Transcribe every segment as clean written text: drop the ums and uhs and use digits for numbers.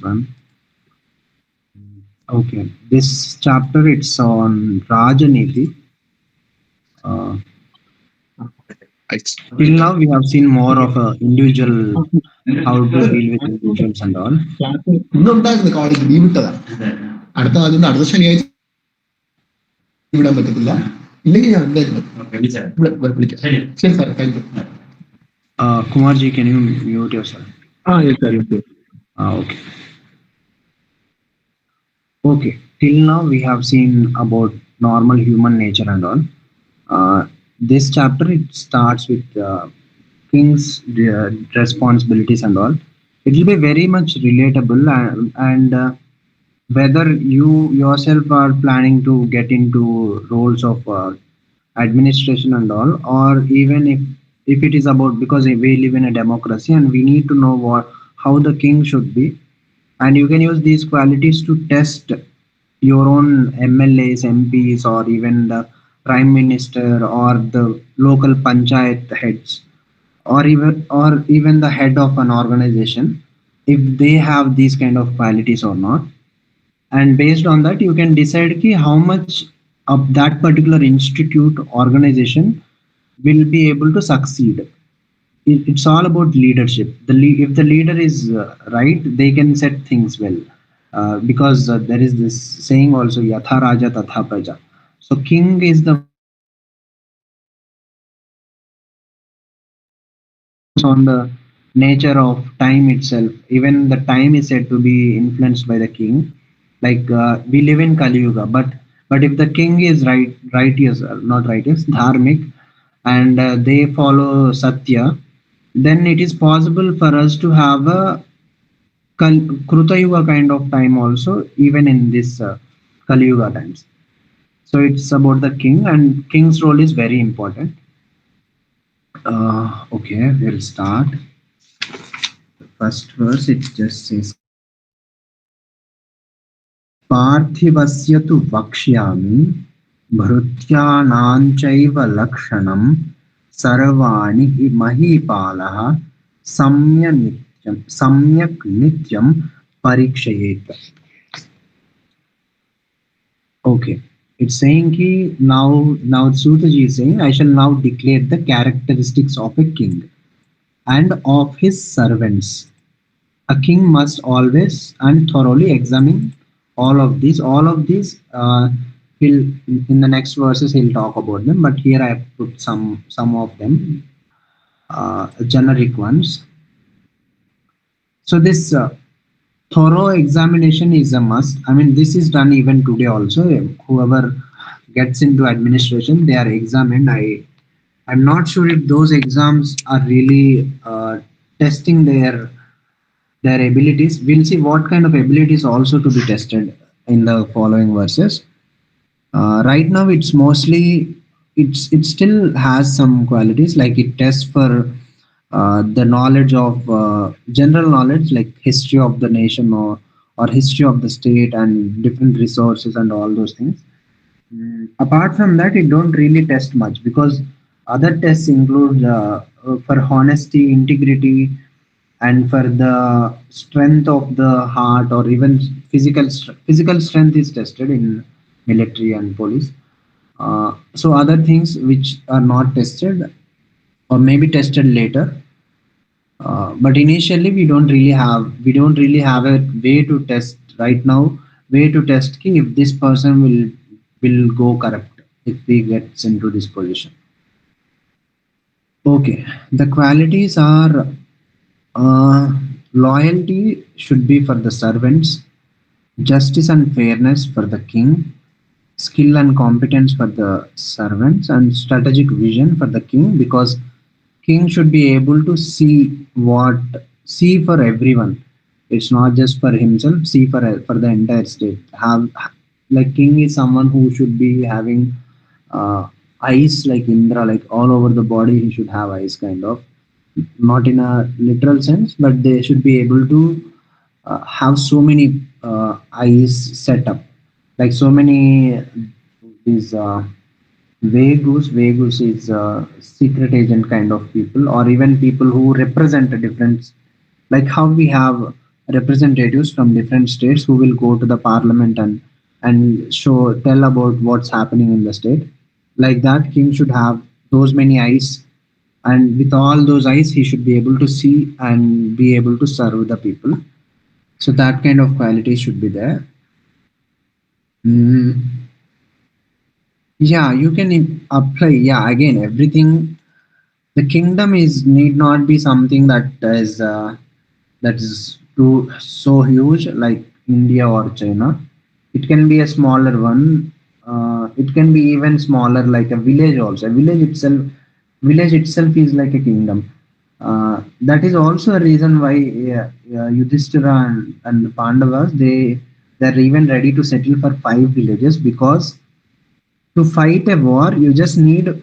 one. Okay, this chapter it's on Rajaniti. Uh, Till now, we have seen more of a individual, how to deal with individuals and all. ഇന്നുണ്ടായിരുന്നു college leave വിട്ടതാ. അതുകൊണ്ട് അടുത്ത ശനിയാഴ്ച വിടാൻ പറ്റത്തില്ല. ഇല്ലെങ്കിൽ ഞാൻ എന്തായാലും വിളിക്കാം. ശരി sir, thank you. Kumarji, can you mute yourself? Yes, sir. Yes. Okay. Okay. Till now, we have seen about normal human nature and all. This chapter it starts with king's responsibilities and all. It will be very much relatable and whether you yourself are planning to get into roles of administration and all, or even if it is about, because we live in a democracy and we need to know what how the king should be, and you can use these qualities to test your own MLAs, MPs, or even the prime minister or the local panchayat heads, or even the head of an organization, if they have these kind of qualities or not. And based on that you can decide ki how much of that particular institute organization will be able to succeed. It's all about leadership. If the leader is right, they can set things well, because there is this saying also, yatha raja tatha praja. So king is the one who depends on the nature of time itself. Even the time is said to be influenced by the king. Like we live in Kali Yuga, but if the king is righteous, not righteous, dharmic, and they follow Satya, then it is possible for us to have a Kruta Yuga kind of time also, even in this Kali Yuga times. So it's about the king, and king's role is very important. Okay, we'll start. The first verse, it just says, पार्थिवस्य तु वक्ष्यामि भृत्यानाञ्चैव लक्षणं सर्वाणि हि महीपालः सम्यक् नित्यं परीक्षयेत्. Okay, it's saying ki now Sutaji is saying, I shall now declare the characteristics of a king and of his servants. A king must always and thoroughly examine all of these. He'll in the next verses he'll talk about them, but here I have put some of them, generic ones. So this thorough examination is a must. I mean, this is done even today also. Whoever gets into administration, they are examined. I'm not sure if those exams are really testing their abilities. We'll see what kind of abilities also to be tested in the following verses. Right now, it's mostly it still has some qualities, like it tests for the knowledge of general knowledge, like history of the nation, or history of the state and different resources and all those things. Apart from that, it don't really test much, because other tests include for honesty, integrity, and for the strength of the heart, or even physical strength is tested in military and police. So other things which are not tested or maybe tested later, but initially we don't really have a way to test right now, way to test ki if this person will go corrupt if he gets into this position. Okay, the qualities are, loyalty should be for the servants, justice and fairness for the king, skill and competence for the servants, and strategic vision for the king, because king should be able to see for everyone. It's not just for himself, see for the entire state. Have, like, king is someone who should be having uh, eyes like Indra, like all over the body he should have eyes, kind of, not in a literal sense, but they should be able to have so many eyes set up, like so many these Vegus is secret agent kind of people, or even people who represent a different, like how we have representatives from different states who will go to the parliament and show tell about what's happening in the state. Like that, king should have those many eyes, and with all those eyes, he should be able to see and be able to serve the people. So that kind of quality should be there. Mm, yeah, you can apply. Yeah, again, everything. The kingdom is need not be something that is too so huge like India or China. It can be a smaller one. It can be even smaller like a village also. Village itself is like a kingdom. That is also a reason why Yudhishthira and Pandavas they're even ready to settle for 5 villages, because to fight a war you just need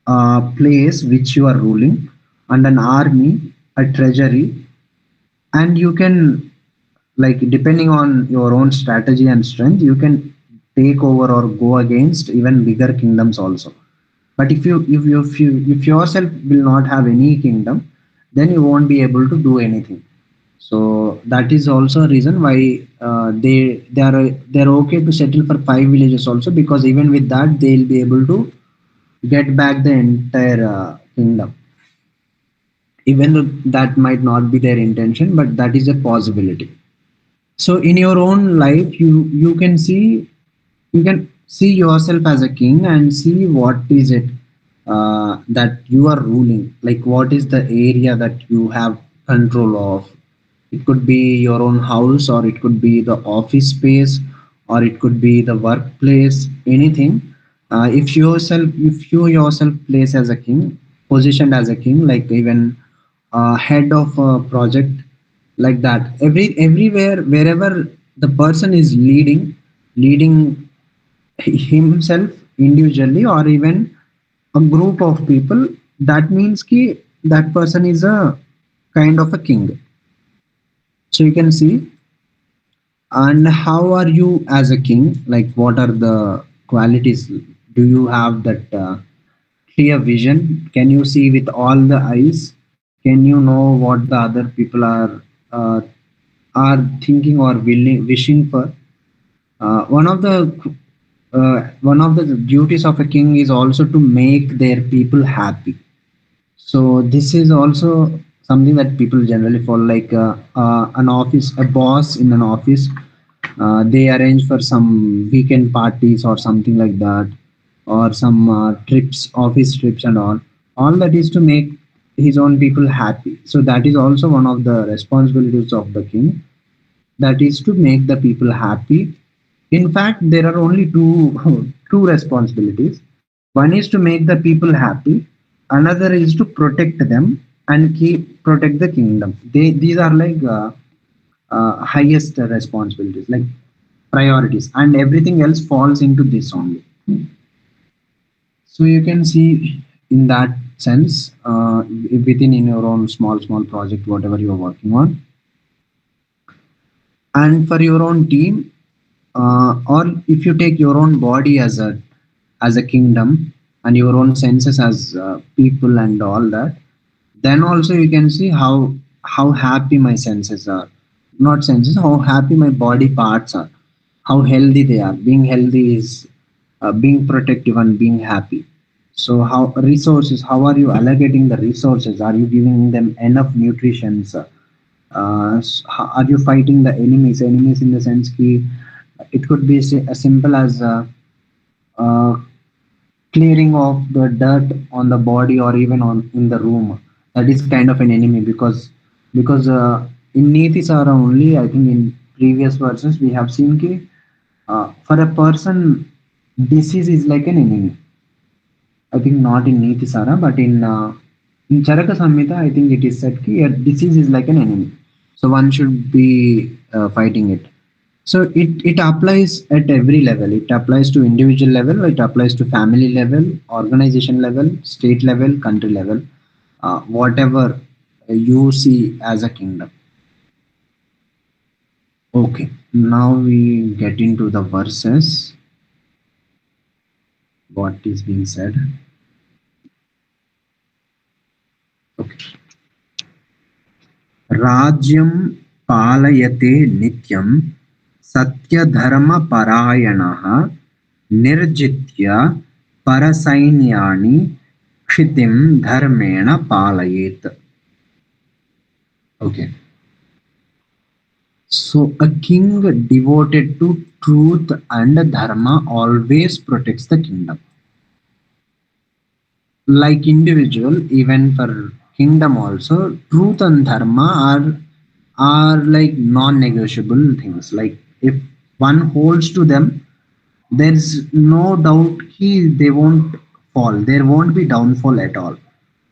a place which you are ruling and an army, a treasury, and you can, like, depending on your own strategy and strength, you can take over or go against even bigger kingdoms also. But if yourself will not have any kingdom, then you won't be able to do anything. So that is also a reason why they're okay to settle for 5 villages also, because even with that they'll be able to get back the entire kingdom, even though that might not be their intention, but that is a possibility. So in your own life, you can see yourself as a king and see what is it that you are ruling, like what is the area that you have control of. It could be your own house, or it could be the office space, or it could be the workplace, anything. If you yourself place as a king, positioned as a king, like even head of a project, like that, everywhere wherever the person is leading himself individually or even a group of people, that means ki that person is a kind of a king. So you can see. And how are you as a king? Like, what are the qualities? Do you have that clear vision? Can you see with all the eyes? Can you know what the other people uh, are thinking or wishing for? One of the duties of a king is also to make their people happy. So this is also something that people generally follow, like an office, a boss in an office. They arrange for some weekend parties or something like that, or some trips, office trips, and all. All that is to make his own people happy. So that is also one of the responsibilities of the king. That is to make the people happy. In fact, there are only two two responsibilities. One is to make the people happy. Another is to protect them and keep protect the kingdom. These are like highest responsibilities, like priorities, and everything else falls into this only. So you can see in that sense, within in your own small project, whatever you are working on, and for your own team, or if you take your own body as a kingdom and your own senses as people and all that, then also you can see how happy my senses are, not senses, how happy my body parts are, how healthy they are. Being healthy is being protective and being happy. So how resources, how are you allocating the resources? Are you giving them enough nutrition? Are you fighting the enemies in the sense ki it could be as simple as uh, clearing off the dirt on the body or even on in the room. That is kind of an enemy, because in Niti Sara only, I think in previous verses we have seen ki for a person disease is like an enemy. I think not in Niti Sara, but in Charaka Samhita, I think it is said ki a disease is like an enemy. So one should be fighting it. So it applies at every level. It applies to individual level, it applies to family level, organization level, state level, country level, whatever you see as a kingdom. Okay, now we get into the verses, what is being said. Okay. Rajyam पालयते नित्यं सत्यधर्मपरायणः निर्जित्य परसैन्यानि क्षितिं धर्मेण पालयेत्. Okay. So a king devoted to truth and dharma always protects the kingdom. Like individual, even for kingdom also, truth and dharma are like non-negotiable things. Like if one holds to them, there's no doubt they won't fall. There won't be downfall at all.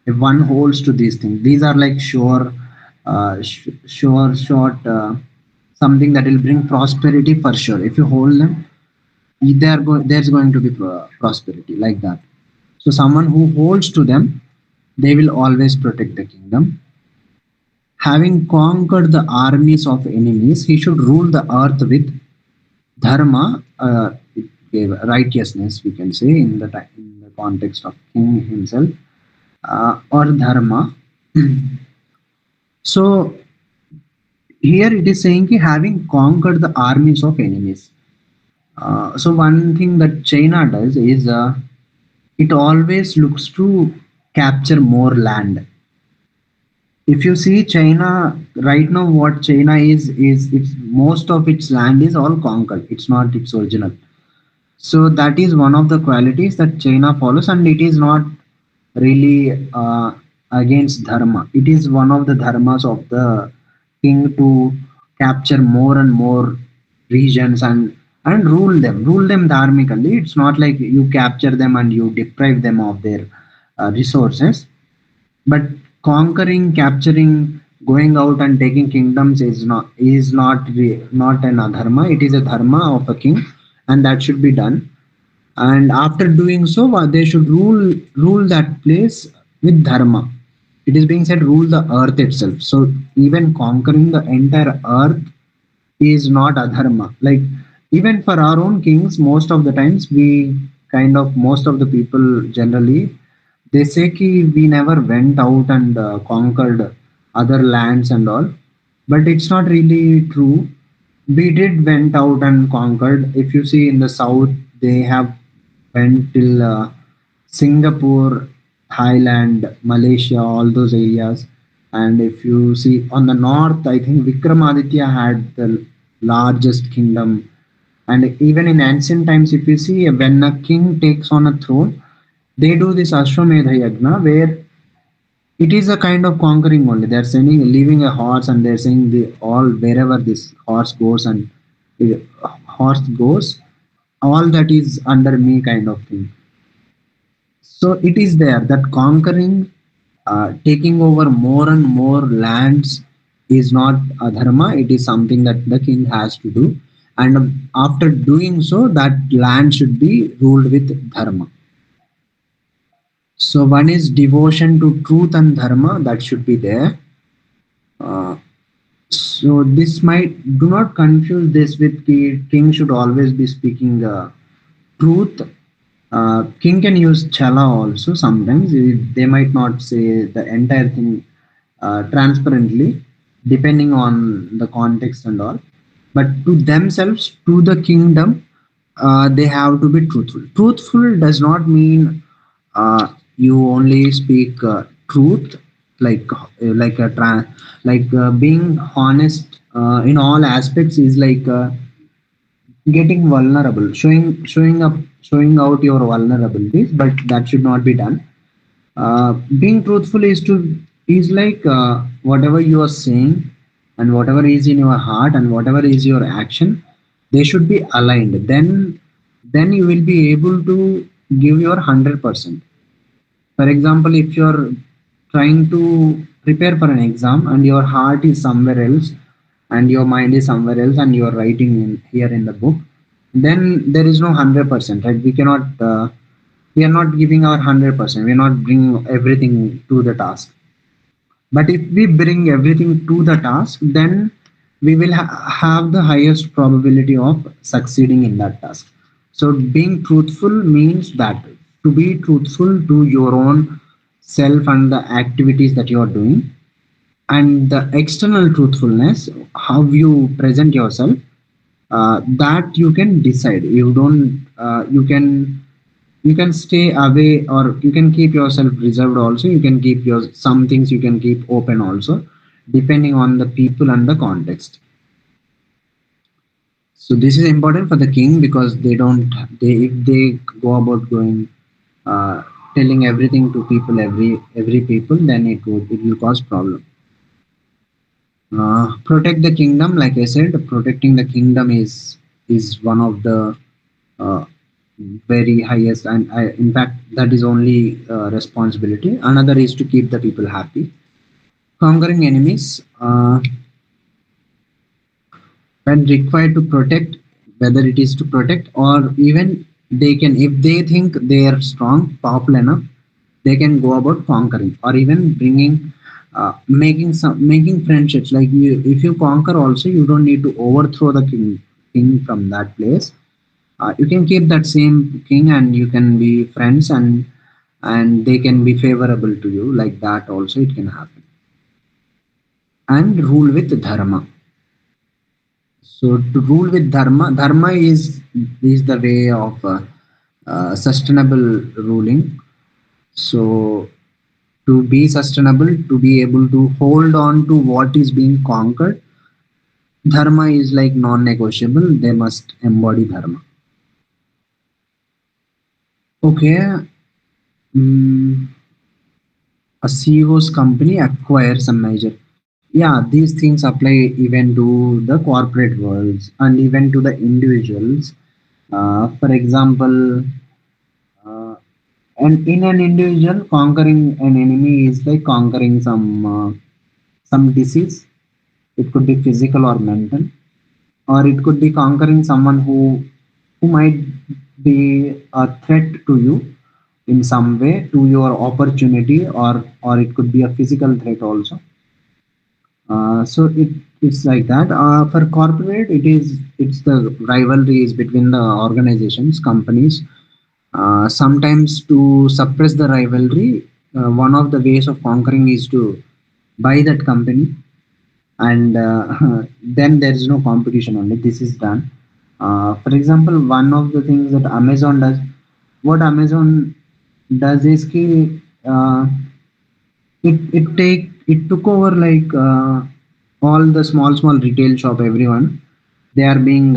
If one holds to these things, these are like sure, sure, short. Something that will bring prosperity for sure. If you hold them, there's going to be prosperity like that. So someone who holds to them, they will always protect the kingdom. Having conquered the armies of enemies, he should rule the earth with dharma, righteousness, we can say in the context of king himself, or dharma. So here it is saying ki having conquered the armies of enemies. So one thing that China does is it always looks to capture more land. If you see China right now, what China is it's most of its land is all conquered. It's not its original. So that is one of the qualities that China follows, and it is not really against dharma. It is one of the dharmas of the king to capture more and more regions and rule them dharmically. It's not like you capture them and you deprive them of their resources, but conquering, capturing, going out and taking kingdoms is not an adharma. It is a dharma of a king, and that should be done. And after doing so, they should rule that place with dharma. It is being said, rule the earth itself. So even conquering the entire earth is not adharma. Like even for our own kings, most of the times most of the people generally they say ki we never went out and conquered other lands and all, but it's not really true. We did went out and conquered. If you see in the south, they have went till Singapore, Thailand, Malaysia, all those areas. And if you see on the north, I think Vikramaditya had the largest kingdom. And even in ancient times, if you see when a king takes on a throne, they do this Ashwamedha Yagna where it is a kind of conquering only. They're sending, leaving a horse, and they're saying the all wherever this horse goes and horse goes, all that is under me kind of thing. So it is there that conquering, taking over more and more lands is not a dharma. It is something that the king has to do, and after doing so, that land should be ruled with dharma. So one is devotion to truth and dharma that should be there. Uh, so this might do not confuse this with king should always be speaking truth. King can use chala also sometimes. They might not say the entire thing transparently, depending on the context and all. But to themselves, to the kingdom, they have to be truthful. Truthful does not mean you only speak truth, like a being honest in all aspects is like. Getting vulnerable, showing out your vulnerabilities, but that should not be done. Being truthful is like whatever you are saying and whatever is in your heart and whatever is your action, they should be aligned. Then you will be able to give your 100%. For example, if you're trying to prepare for an exam and your heart is somewhere else and your mind is somewhere else and you are writing here in the book, then there is no 100%, right? We are not giving our 100%. We are not bringing everything to the task. But if we bring everything to the task, then we will have the highest probability of succeeding in that task. So being truthful means that to be truthful to your own self and the activities that you are doing, and the external truthfulness, how you present yourself, that you can decide. You don't you can stay away, or you can keep yourself reserved also. You can keep your some things you can keep open also, depending on the people and the context. So this is important for the king, because they don't, they if they go about going uh, telling everything to people, every people, then it will cause problem. Protect the kingdom, like I said, protecting the kingdom is one of the uh, very highest, and in fact that is only responsibility. Another is to keep the people happy. Conquering enemies, when required to protect, whether it is to protect, or even they can, if they think they are strong, powerful enough, they can go about conquering, or even bringing making friendships. Like you, if you conquer also, you don't need to overthrow the king from that place. You can keep that same king, and you can be friends, and they can be favorable to you, like that also it can happen. And rule with dharma. So to rule with dharma, dharma is the way of sustainable ruling. So to be sustainable, to be able to hold on to what is being conquered, dharma is like non-negotiable. They must embody dharma. Okay, mm, a CEO's company acquires a major. Yeah, these things apply even to the corporate worlds and even to the individuals. For example, uh, and in an individual, conquering an enemy is like conquering some disease. It could be physical or mental, or it could be conquering someone who might be a threat to you in some way, to your opportunity, or it could be a physical threat also. So it's like that. For corporate, it's the rivalries between the organizations, companies. Sometimes to suppress the rivalry, one of the ways of conquering is to buy that company, and then there is no competition. Only this is done. For example, one of the things that Amazon does, what Amazon does is ki, it took over like all the small retail shop, everyone they are being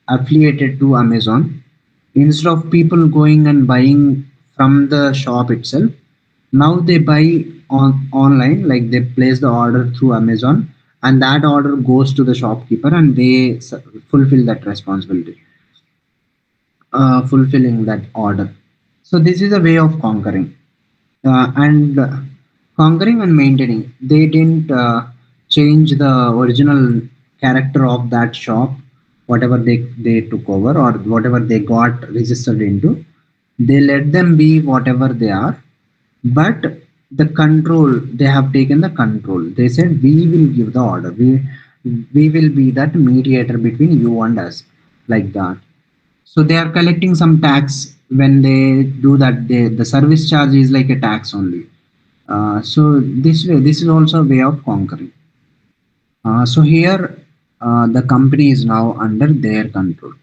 affiliated to Amazon. Instead of people going and buying from the shop itself, now they buy online, like they place the order through Amazon, and that order goes to the shopkeeper, and they fulfill that responsibility, fulfilling that order. So this is a way of conquering, and conquering and maintaining. They didn't change the original character of that shop, whatever they took over or whatever they got registered into. They let them be whatever they are, but the control, they have taken the control. They said we will give the order, we will be that mediator between you and us, like that. So they are collecting some tax when they do that. The service charge is like a tax only. So this way, this is also a way of conquering. So here, the company is now under their control.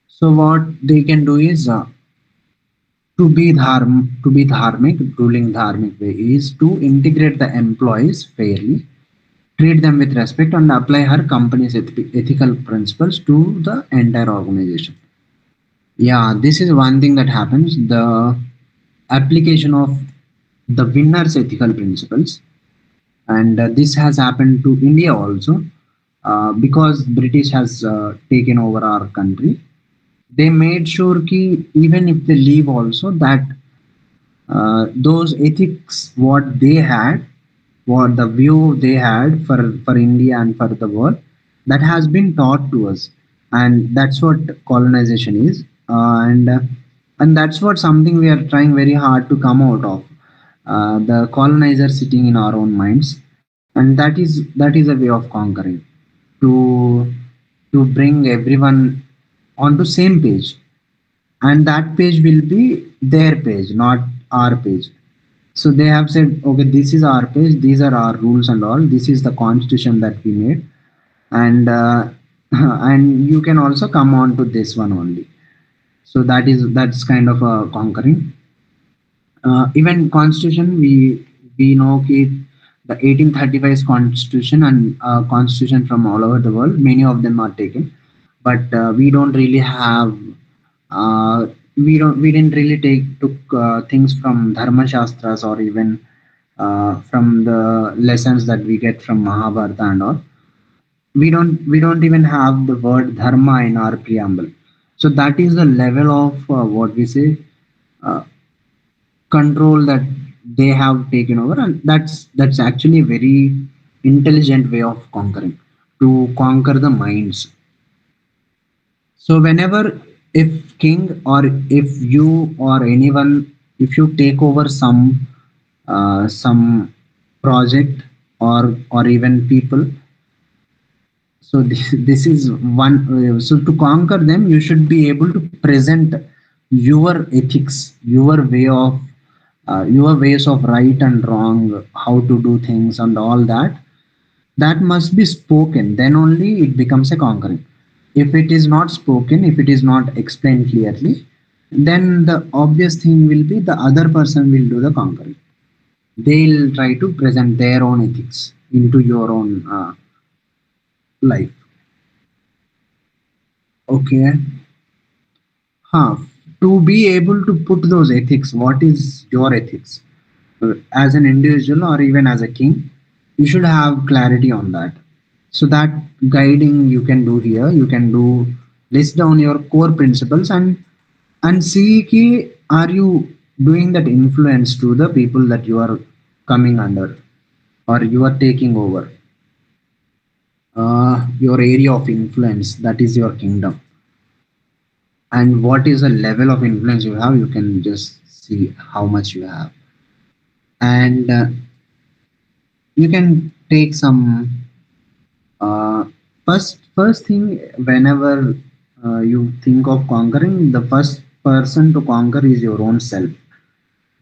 So what they can do is to be dharmic, ruling dharmic way is to integrate the employees fairly, treat them with respect, and apply her company's ethical principles to the entire organization. Yeah, this is one thing that happens. The application of the winner's ethical principles, and this has happened to India also, because British has taken over our country. They made sure ki even if they leave also, that those ethics what they had, what the view they had for India and for the world, that has been taught to us, and that's what colonization is, and that's what something we are trying very hard to come out of. The colonizer sitting in our own minds, and that is a way of conquering, to bring everyone onto same page, and that page will be their page, not our page. So they have said, okay, this is our page, these are our rules and all, this is the constitution that we made, and and you can also come on to this one only. So that's kind of a conquering. Even constitution, we know ki the 1835 constitution and constitution from all over the world, many of them are taken, but we don't really have we didn't really take took things from dharma shastras, or even from the lessons that we get from Mahabharata and all. We don't even have the word dharma in our preamble. So that is the level of what we say, uh, control that they have taken over, and that's actually a very intelligent way of conquering, to conquer the minds. So whenever, if king, or if you or anyone, if you take over some project, or even people, so this is one. So to conquer them, you should be able to present your ethics, your way of your ways of right and wrong, how to do things, and all that. That must be spoken. Then only it becomes a conquering. If it is not spoken, if it is not explained clearly, then the obvious thing will be the other person will do the conquering. They'll try to present their own ethics into your own life. Okay. Huh. To be able to put those ethics, what is your ethics? As an individual or even as a king, you should have clarity on that. So that guiding you can do here. You can do list down your core principles, and see ki, are you doing that influence to the people that you are coming under, or you are taking over your area of influence, that is your kingdom. And what is the level of influence you have, you can just see how much you have. And you can take some first thing. Whenever you think of conquering, the first person to conquer is your own self.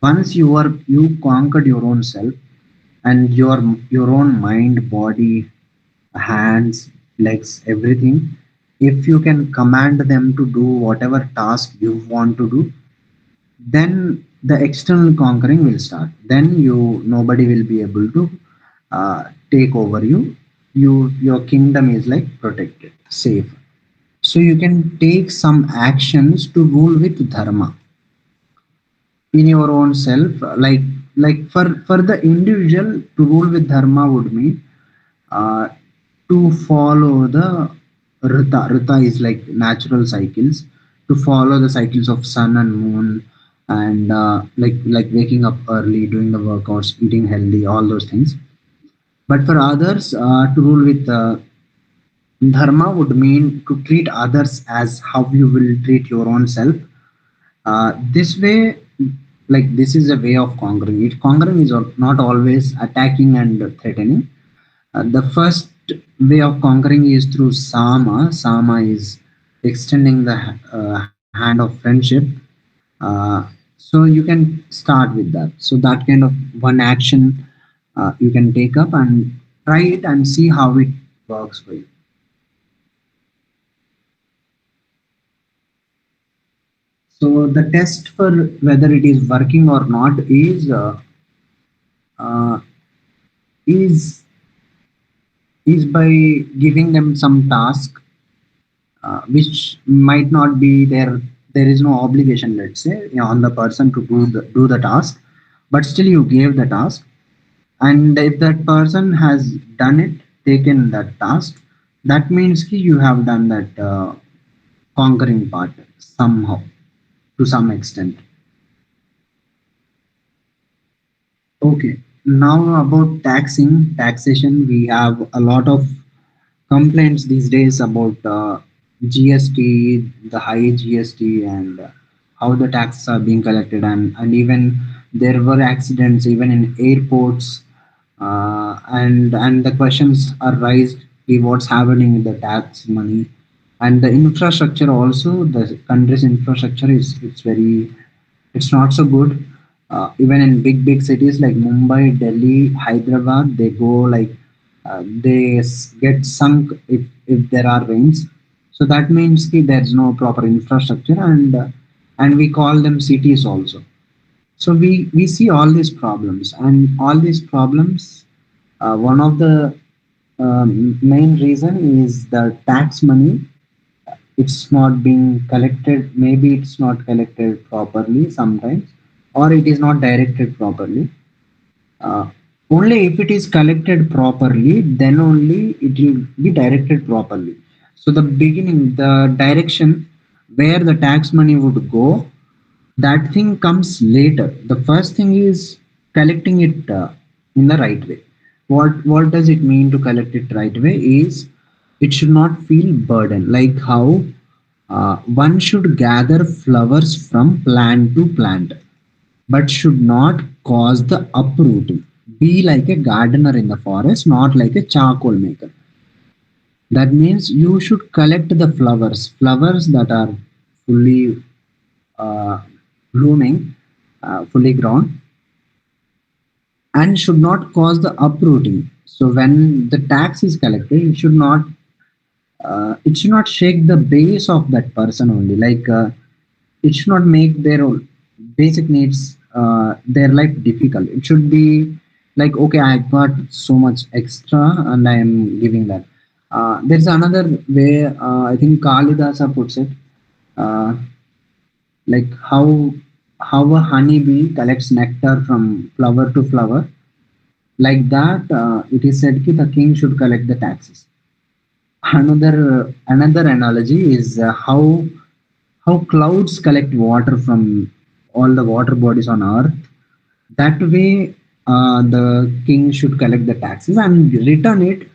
Once you conquered your own self, and your own mind, body, hands, legs, everything, if you can command them to do whatever task you want to do, then the external conquering will start. Then nobody will be able to take over you. Your kingdom is like protected, safe. So you can take some actions to rule with dharma in your own self. Like for the individual, to rule with dharma would mean uh, to follow the rita. Rita is like natural cycles. To follow the cycles of sun and moon, and like waking up early, doing the workouts, eating healthy, all those things. But for others, to rule with dharma would mean to treat others as how you will treat your own self. This way, like this is a way of conquering it. Conquering is not always attacking and threatening. The first way of conquering is through sama. Sama is extending the hand of friendship. Uh, so you can start with that. So that kind of one action you can take up and try it and see how it works for you. So the test for whether it is working or not uh, is is by giving them some task which might not be there. There is no obligation, let's say, on the person to do the task, but still you gave the task, and if that person has done it, taken that task, that means ki you have done that conquering part somehow, to some extent. Okay, now about taxation, we have a lot of complaints these days about GST, the high GST, and how the taxes are being collected, and even there were accidents even in airports, and the questions are raised, what's happening with the tax money, and the infrastructure also. The country's infrastructure is it's not so good. Even in big cities like Mumbai, Delhi, Hyderabad, they go like get sunk if there are rains. So that means ki there's no proper infrastructure, and we call them cities also. So we see all these problems, and all these problems, one of the main reason is the tax money. It's not being collected, maybe it's not collected properly sometimes, or it is not directed properly. uh, Only if it is collected properly, then only it will be directed properly. So the beginning, the direction where the tax money would go, that thing comes later. The first thing is collecting it in the right way. What does it mean to collect it right way is, it should not feel burden, like how one should gather flowers from plant to plant, but should not cause the uprooting. Be like a gardener in the forest, not like a charcoal maker. That means you should collect the flowers that are fully uh, blooming, fully grown, and should not cause the uprooting. So when the tax is collected, it should not shake the base of that person only. Like it should not make their own basic needs, their life difficult. It should be like, okay, I got so much extra and I am giving that. There's another way, I think Kalidasa puts it, uh, like how a honeybee collects nectar from flower to flower. Like that, it is said that the king should collect the taxes. Another analogy is how clouds collect water from all the water bodies on earth. That way, the king should collect the taxes and return it,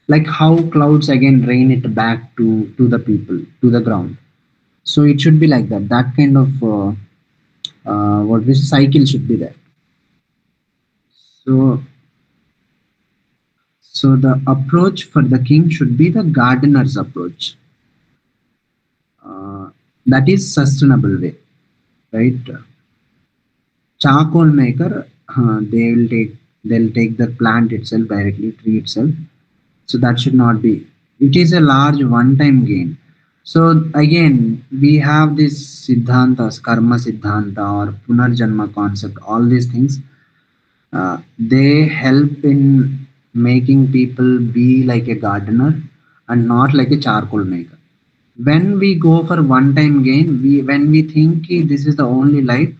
like how clouds again rain it back to the people, to the ground. So it should be like that. That kind of what this cycle should be there. So the approach for the king should be the gardener's approach. Uh, that is sustainable way, right? Charcoal maker, they'll take the plant itself directly, tree itself. So that should not be. It is a large one time gain. So again, we have this siddhantas, karma siddhanta or punarjanma concept. All these things, they help in making people be like a gardener and not like a charcoal maker. When we go for one time gain, we when we think "Ki this is the only life,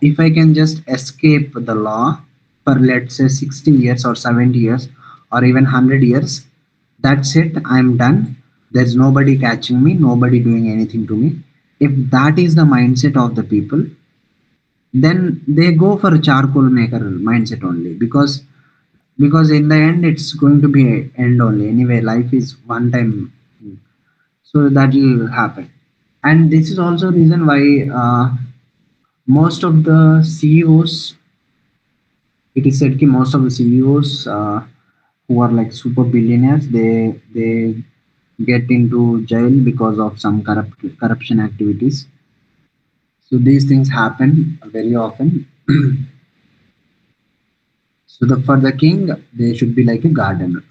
if I can just escape the law for let's say 60 years or 70 years or even 100 years, that's it, I'm done. There's nobody catching me, nobody doing anything to me. If that is the mindset of the people, then they go for a charcoal maker mindset only, because in the end it's going to be a end only. Anyway, life is one time thing. So that will happen. And this is also reason why most of the CEOs, it is said that most of the CEOs who are like super billionaires, they get into jail because of some corruption activities. So these things happen very often. So for the king, they should be like a gardener.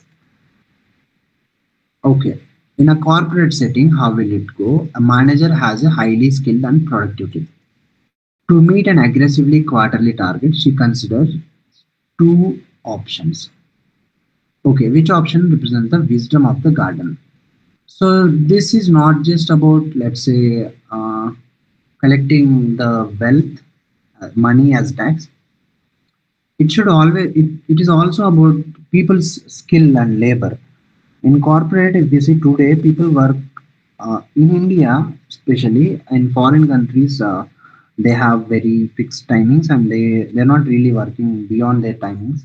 Okay. In a corporate setting, how will it go? A manager has a highly skilled and productive team. To meet an aggressively quarterly target, she considers two options. Okay, which option represents the wisdom of the garden? So this is not just about, let's say, collecting the wealth, money as tax. It is also about people's skill and labor. In corporate, if you see today, people work in India, especially in foreign countries. They have very fixed timings, and they're not really working beyond their timings.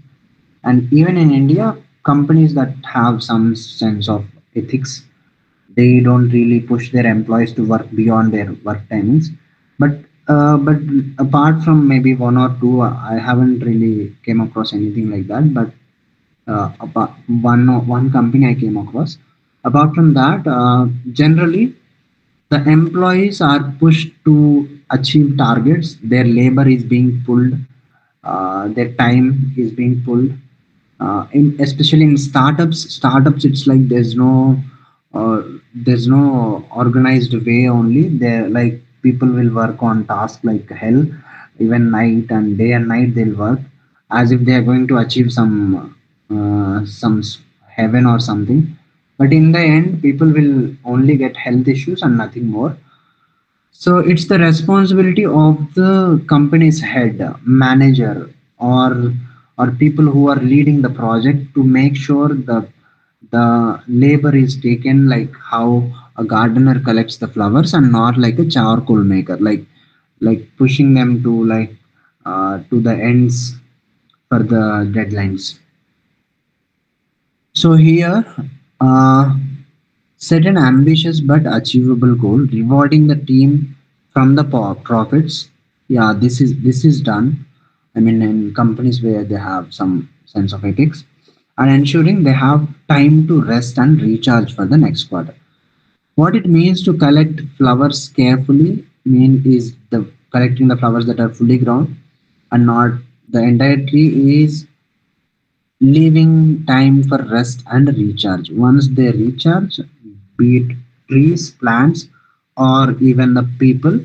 And even in India, companies that have some sense of ethics, they don't really push their employees to work beyond their work timings. But apart from maybe one or two, I haven't really came across anything like that. But apart, one company I came across. Apart from that, generally the employees are pushed to achieve targets, their labor is being pulled, their time is being pulled. Especially in startups, it's like uh, there's no organized way. Only there, like people will work on task like hell, even night and day and night they'll work as if they are going to achieve some heaven or something. But in the end, people will only get health issues and nothing more. So it's the responsibility of the company's head, manager, or people who are leading the project to make sure the labor is taken like how a gardener collects the flowers and not like a charcoal maker, like pushing them to the ends for the deadlines. So here, uh, set an ambitious but achievable goal, rewarding the team from the profits. Yeah, this is done. I mean, in companies where they have some sense of ethics, and ensuring they have time to rest and recharge for the next quarter. What it means to collect flowers carefully mean is the collecting the flowers that are fully grown and not the entire tree is leaving time for rest and recharge. Once they recharge, be it trees, plants, or even the people,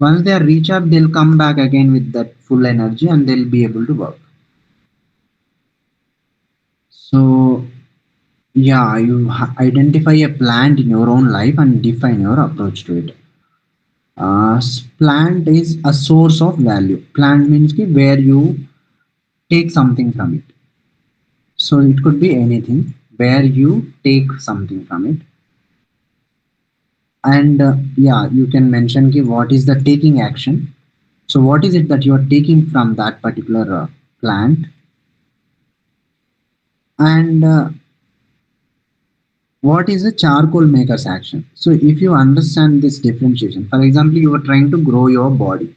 once they are recharged, they'll come back again with that full energy and they'll be able to work. So, yeah, you identify a plant in your own life and define your approach to it. Plant is a source of value. Plant means ki where you take something from it. So it could be anything where you take something from it. And yeah, you can mention ki what is the taking action. So what is it that you are taking from that particular plant? And what is a charcoal maker's action? So if you understand this differentiation, for example, you are trying to grow your body.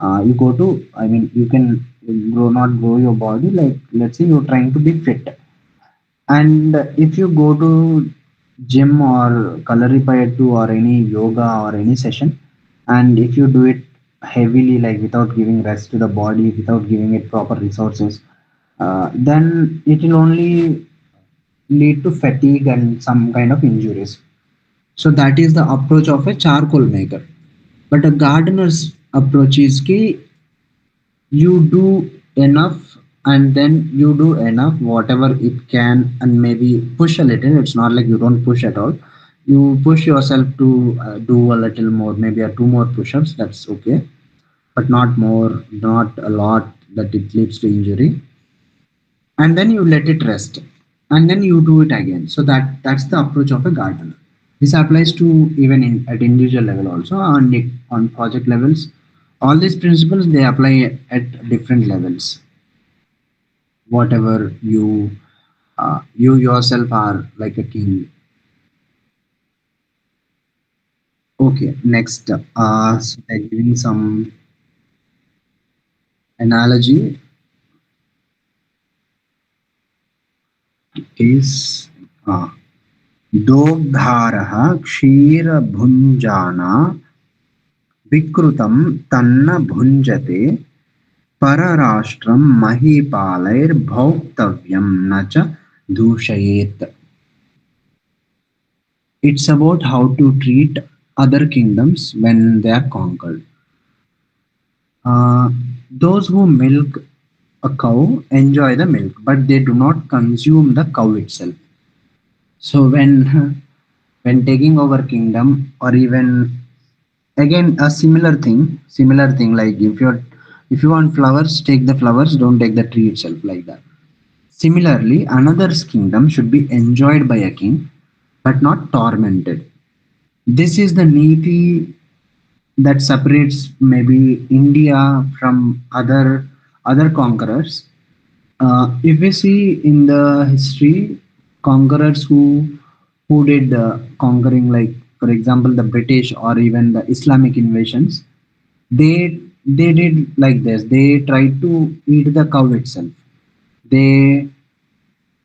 You go to, I mean, you can grow, not grow your body. Like let's say you're trying to be fit, and if you go to gym or Kalaripayattu or any yoga or any session, and if you do it heavily, like without giving rest to the body, without giving it proper resources, then it will only lead to fatigue and some kind of injuries. So that is the approach of a charcoal maker. But a gardener's approach is ki you do enough and then you do enough whatever it can and maybe push a little. It's not like you don't push at all. You push yourself to do a little more, maybe a two more push-ups, that's okay, but not more, not a lot that it leads to injury. And then you let it rest and then you do it again. So that's the approach of a gardener. This applies to even at individual level also, on project levels. All these principles they apply at different levels. Whatever you yourself are like a king. Okay, next, so they're giving some analogy is uh, दोग्धारः क्षीरभुञ्जाना विकृतं तन्न भुञ्जते परराष्ट्रं महीपालैर्भोक्तव्यं न च दूषयेत्. It's about how to treat other kingdoms when they are conquered. Uh, those who milk a cow enjoy the milk, but they do not consume the cow itself. So when when taking over kingdom, or even again a similar thing like if you want flowers, take the flowers, don't take the tree itself, like that. Similarly, another's kingdom should be enjoyed by a king, but not tormented. This is the Niti that separates maybe India from other conquerors. If we see in the history, conquerors who did conquering, like for example the British or even the Islamic invasions, they did like this. They tried to eat the cow itself. They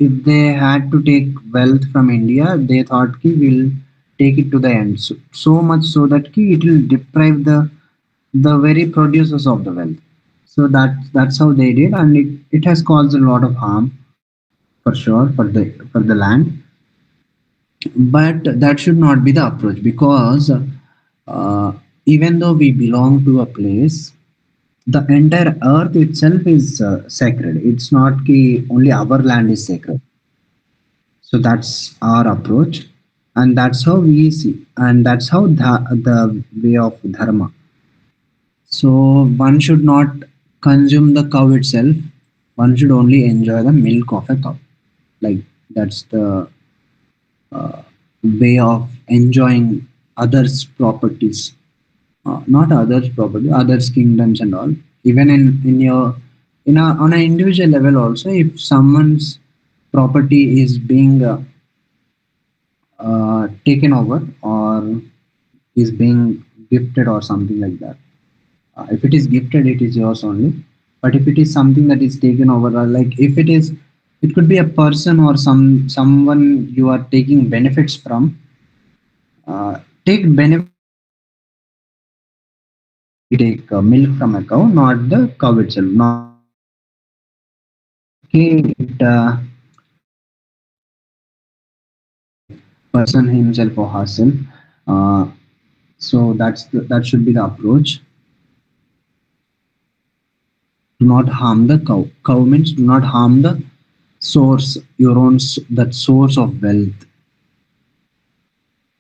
if they had to take wealth from India, they thought ki we'll take it to the end. So much so that ki it will deprive the the very producers of the wealth. So that's how they did, and it has caused a lot of harm for sure for the land. But that should not be the approach, because even though we belong to a place, the entire earth itself is sacred. It's not ki only our land is sacred. So that's our approach, and that's how we see, and that's how the way of dharma. So one should not consume the cow itself. One should only enjoy the milk of a cow. Like that's the uh, way of enjoying others' properties, not others' property, others' kingdoms and all. Even in your on an individual level also, if someone's property is being taken over or is being gifted or something like that. If it is gifted, it is yours only. But if it is something that is taken over, like if it is, it could be a person or someone you are taking benefits from. Take benefits from the person, not only take milk from a cow, not the cow itself, not the okay. Okay, person himself or herself. Uh, so that should be the approach. Do not harm the cow. Cow means do not harm the source, your own that source of wealth.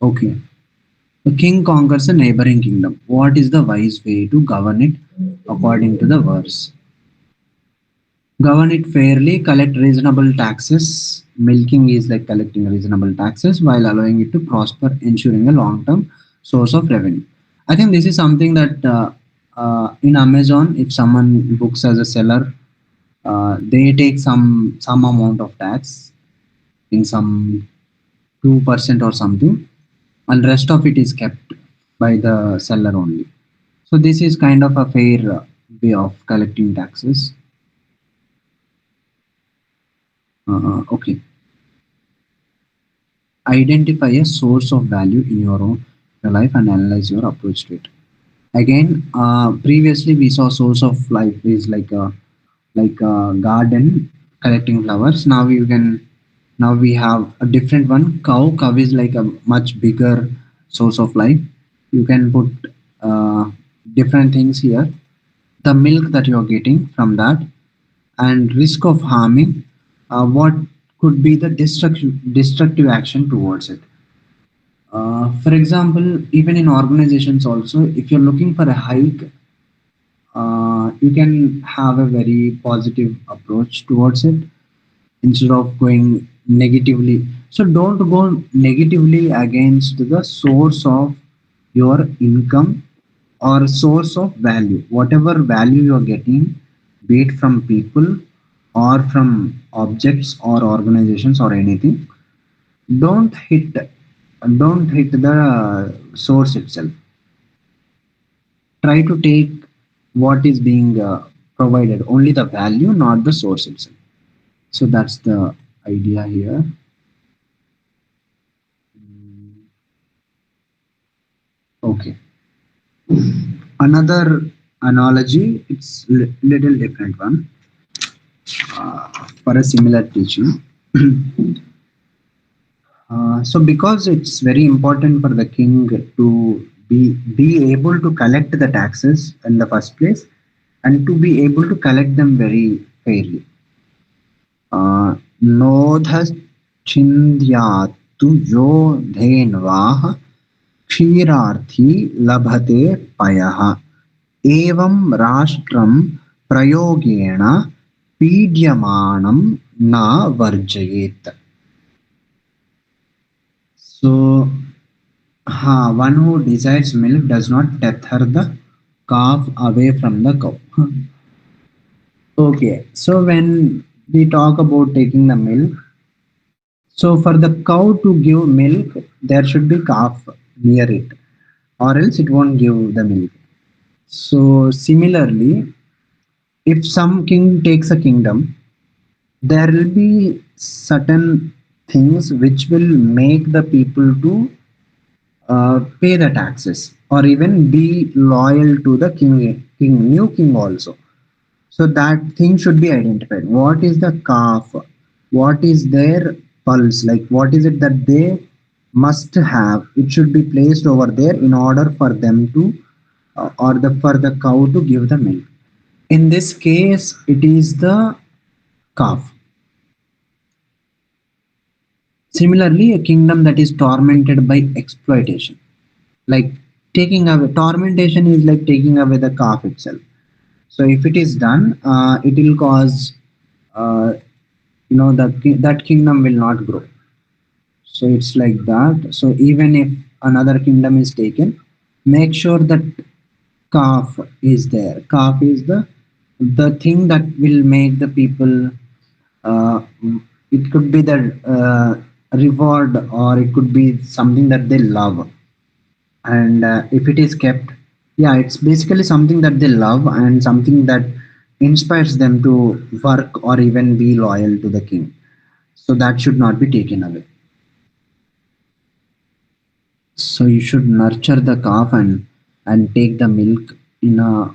Okay. The king conquers a neighboring kingdom. What is the wise way to govern it according to the verse? Govern it fairly, collect reasonable taxes. Milking is like collecting reasonable taxes while allowing it to prosper, ensuring a long term source of revenue. I think this is something that in Amazon, if someone books as a seller, they take some amount of tax in some 2% or something, and rest of it is kept by the seller only. So this is kind of a fair way of collecting taxes. Okay, identify a source of value in your life and analyze your approach to it. Again, previously we saw source of life is like a garden collecting flowers. Now we have a different one. Cow is like a much bigger source of life. You can put uh, different things here. The milk that you are getting from that, and risk of harming, what could be the destructive action towards it. For example, even in organizations also, if you're looking for a hike, you can have a very positive approach towards it instead of going negatively. So don't go negatively against the source of your income or source of value. Whatever value you are getting, be it from people or from objects or organizations or anything, don't hit don't hit the source itself. Try to take what is being provided, only the value, not the source itself. So that's the idea here. Okay. Another analogy, it's little different one for a similar teaching. So because it's very important for the king to be able to collect the taxes in the first place, and to be able to collect them very fairly. नोधश्चिन्द्यात्तु यो धेन्वाः क्षीरार्थी लभते पयः एवं राष्ट्रं प्रयोगेण पीड्यमानं न वर्जयेत्. So, one who desires milk does not tether the calf away from the cow. Okay, so when we talk about taking the milk, so for the cow to give milk, there should be calf near it, or else it won't give the milk. So similarly, if some king takes a kingdom, there will be certain things which will make the people to pay the taxes. or even be loyal to the new king also. So that thing should be identified. What is the calf? What is their pulse? Like what is it that they must have? It should be placed over there in order for them to, or the for the cow to give the milk. In this case, it is the calf. Similarly, a kingdom that is tormented by exploitation, like taking away tormentation is like taking away the calf itself. So if it is done, it will cause, uh, that kingdom will not grow. So it's like that. So even if another kingdom is taken, make sure that calf is there. Calf is the thing that will make the people. Uh, it could be the reward, or it could be something that they love. And if it is kept, yeah, it's basically something that they love and something that inspires them to work or even be loyal to the king. So that should not be taken away. So you should nurture the calf and take the milk in a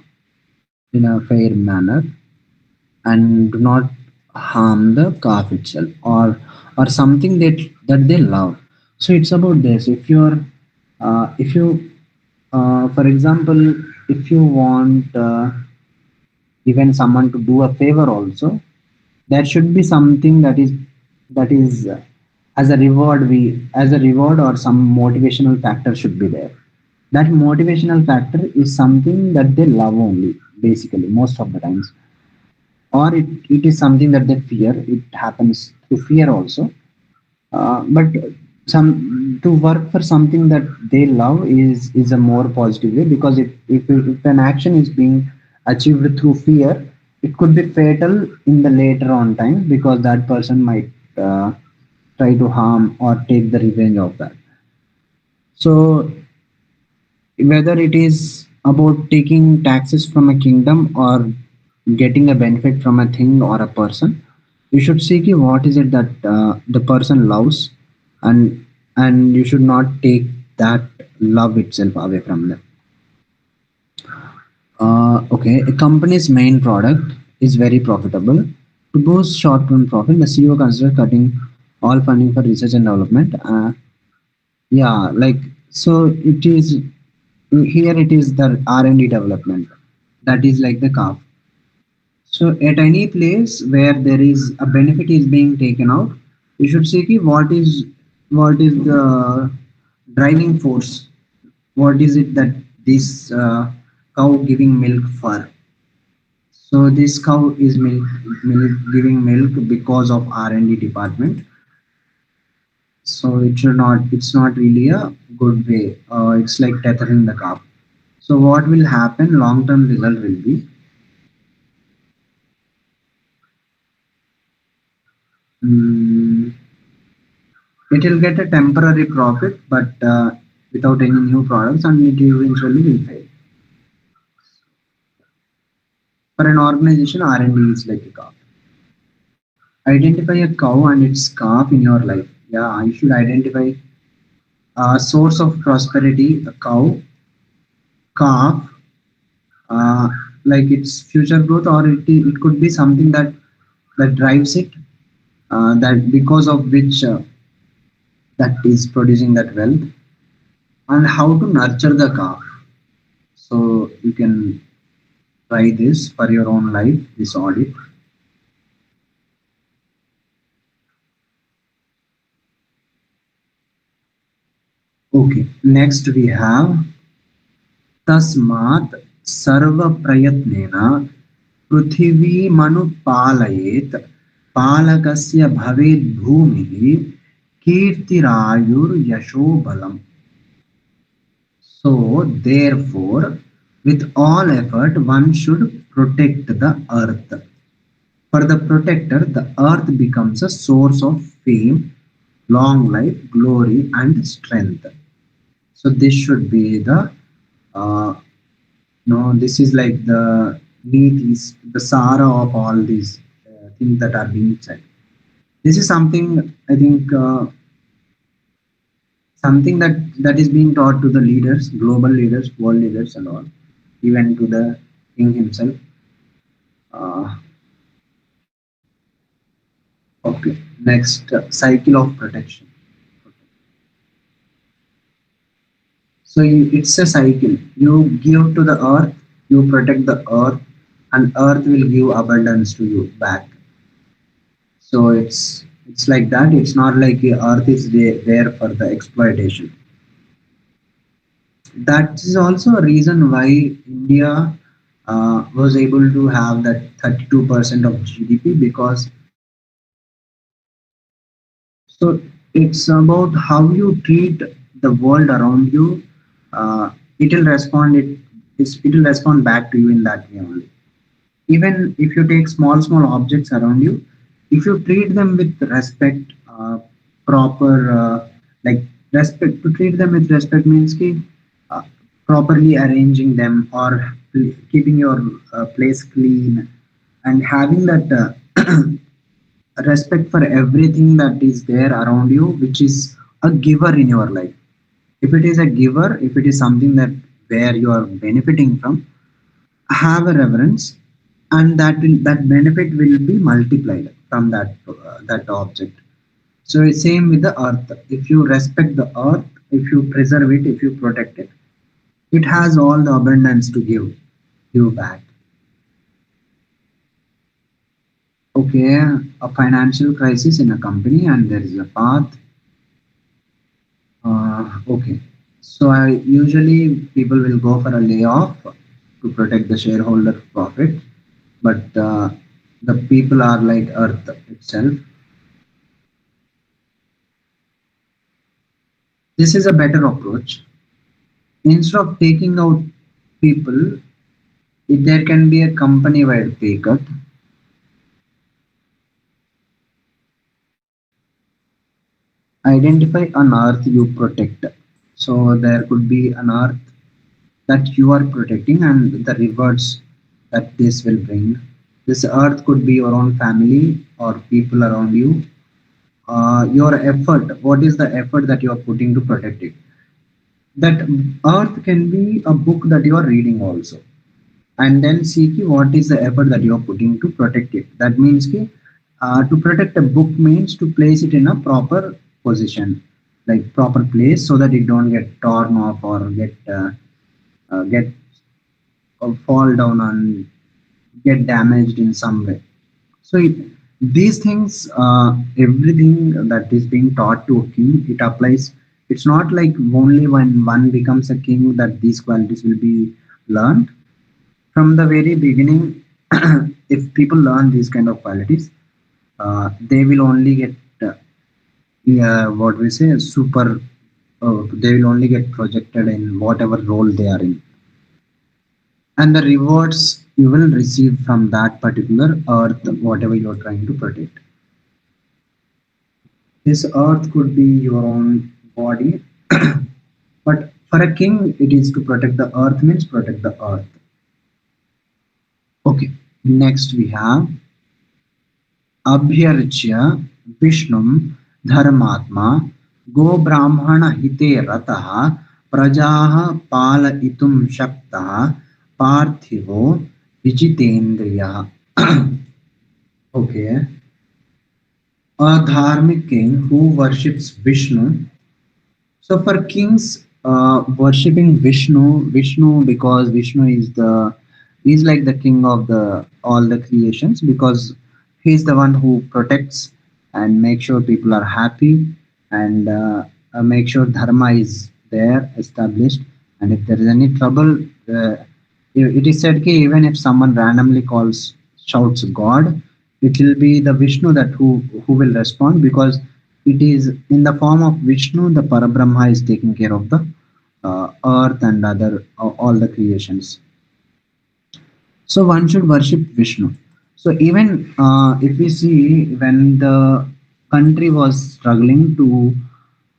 fair manner, and do not harm the calf itself, or something that they love. So it's about this. If you For example, if you want even someone to do a favor also, there should be something that is as a reward, we as a reward, or some motivational factor should be there. That motivational factor is something that they love only, basically most of the times, or it is something that they fear. It happens to fear also. But some to work for something that they love is a more positive way, because if an action is being achieved through fear, it could be fatal in the later on time, because that person might try to harm or take the revenge of that. So whether it is about taking taxes from a kingdom or getting a benefit from a thing or a person, you should seek what is it that the person loves, and you should not take that love itself away from them. Okay, a company's main product is very profitable. To boost short-term profit, the CEO considers cutting all funding for research and development. Yeah, like, so it is here. It is the R&D development that is like the calf. So at any place where there is a benefit is being taken out, you should see ki what is the driving force. What is it that this cow giving milk for? So this cow is giving milk because of R&D department. So it should not. It's not really a good way. It's like tethering the calf. So what will happen? Long-term result will be. mm it will get a temporary profit, but without any new products, and it eventually will fail. For an organization, R&D is like a calf. Identify a cow and its calf in your life. Yeah, you should identify a source of prosperity, a cow, calf, uh, like its future growth, or it could be something that drives it, that because of which that is producing that wealth, and how to nurture the calf. So you can try this for your own life, this audit. Okay, next we have तस्मात् सर्वप्रयत्नेन पृथिवीमनुपालयेत् पालकस्य भवेत् भूमिः कीर्तिरायुर्यशो बलम्. So therefore, with all effort, one should protect the earth. For the protector, the earth becomes a source of fame, long life, glory, and strength. So this should be the, uh, this is like the Nitis, the Sara of all these things that are being said. This is something I think something that is being taught to the leaders, global leaders, world leaders, and all, even to the king himself. Uh, okay, next cycle of protection. So it's a cycle. You give to the earth, you protect the earth, and earth will give abundance to you back. So it's like that. It's not like the earth is there for the exploitation. That is also a reason why India was able to have that 32% of GDP, because so it's about how you treat the world around you. It will respond. It will respond back to you in that way only. Even if you take small objects around you, if you treat them with respect, proper, like respect, to treat them with respect means ki, uh, properly arranging them, or keeping your place clean, and having that respect for everything that is there around you, which is a giver in your life. If it is a giver, if it is something that where you are benefiting from, have a reverence, and that benefit will be multiplied from that object. So it's same with the earth. If you respect the earth, if you preserve it, if you protect it, it has all the abundance to give you back. Okay, a financial crisis in a company, and there is a path. Okay, so I usually people will go for a layoff to protect the shareholder profit, but the people are like earth itself. This is a better approach. Instead of taking out people, if there can be a company-wide pay cut. Identify an earth you protect. So there could be an earth that you are protecting, and the rewards that this will bring. This earth could be your own family or people around you. Your effort, what is the effort that you are putting to protect it? That earth can be a book that you are reading also, and then see ki what is the effort that you are putting to protect it. That means ki, to protect a book means to place it in a proper position, like proper place, so that it don't get torn off or get fall down and get damaged in some way. So these things, everything that is being taught to a king, it applies. It's not like only when one becomes a king that these qualities will be learned. From the very beginning, if people learn these kind of qualities, they will only get, yeah, what we say, super. They will only get projected in whatever role they are in, and the rewards you will receive from that particular earth, whatever you are trying to protect. This earth could be your own body, but for a king, it is to protect the earth means protect the earth. Okay. Next we have अभ्यर्च्य विष्णुं धर्मात्मा गोब्राह्मणहिते रतः प्रजाः पालयितुं शक्तः पार्थिवो विजितेन्द्रियः. Okay, a dharmic king who worships Vishnu. So for kings, worshipping Vishnu because Vishnu is like the king of the all the creations, because he's the one who protects and make sure people are happy, and make sure dharma is there established. And if there is any trouble, uh, it is said that even if someone randomly shouts God, it will be the Vishnu that who will respond, because it is in the form of Vishnu, the Parabrahma is taking care of the earth and other all the creations. So one should worship Vishnu. So even if we see when the country was struggling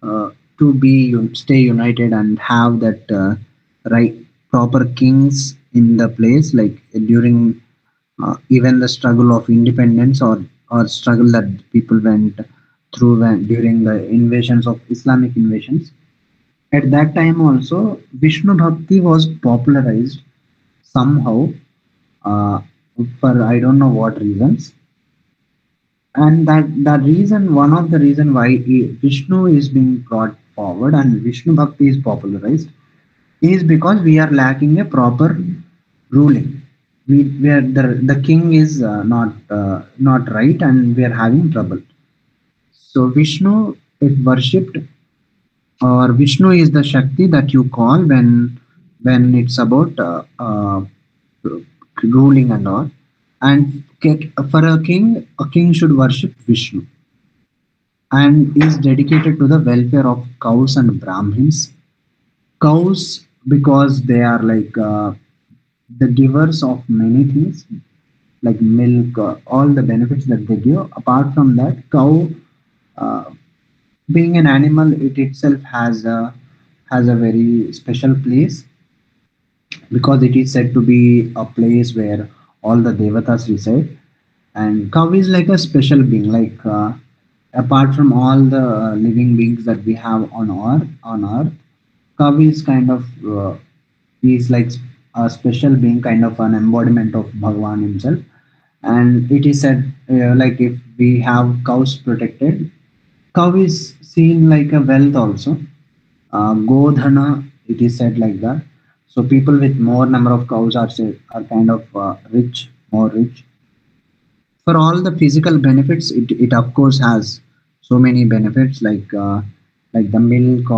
uh, to stay united and have that right proper kings in the place, like during even the struggle of independence, or struggle that people went through during the invasions of Islamic invasions. At that time also, Vishnu Bhakti was popularized somehow, uh, for I don't know what reasons. And that reason, one of the reason why Vishnu is being brought forward and Vishnu Bhakti is popularized is because we are lacking a proper ruling. We are the king is not right, and we are having trouble. So Vishnu is worshipped, or Vishnu is the Shakti that you call when it's about ruling and all. And for a king should worship Vishnu and is dedicated to the welfare of cows and Brahmins. Cows, because they are like the givers of many things, like milk, all the benefits that they give. Apart from that, cow, uh, being an animal, it itself has a very special place, because it is said to be a place where all the devatas reside. And cow is like a special being, like apart from all the living beings that we have on earth, cow is kind of is like a special being, kind of an embodiment of Bhagwan himself. And it is said, like if we have cows protected, cow is seen like a wealth also. Godhana, it is said like that. So people with more number of cows are kind of rich, more rich. For all the physical benefits, it of course has so many benefits, like the milk,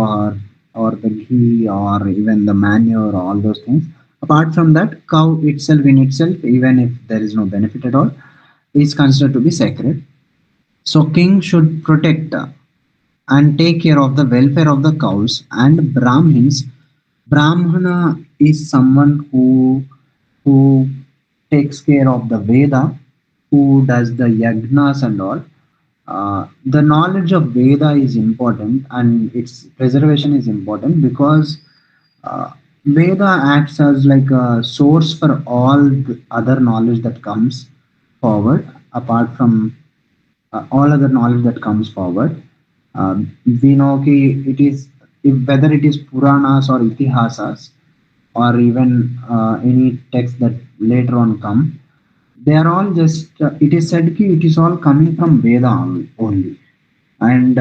or the ghee, or even the manure, all those things. Apart from that, cow itself in itself, even if there is no benefit at all, is considered to be sacred. So king should protect and take care of the welfare of the cows and Brahmins. Brahmana is someone who takes care of the Veda, who does the yagnas and all. The knowledge of Veda is important, and its preservation is important, because uh, Veda acts as like a source for all the other knowledge that comes forward, apart from all other knowledge that comes forward. We know ki it is, whether it is Puranas or Itihasas, or even any text that later on come, they are all just, it is said ki it is all coming from Veda only. And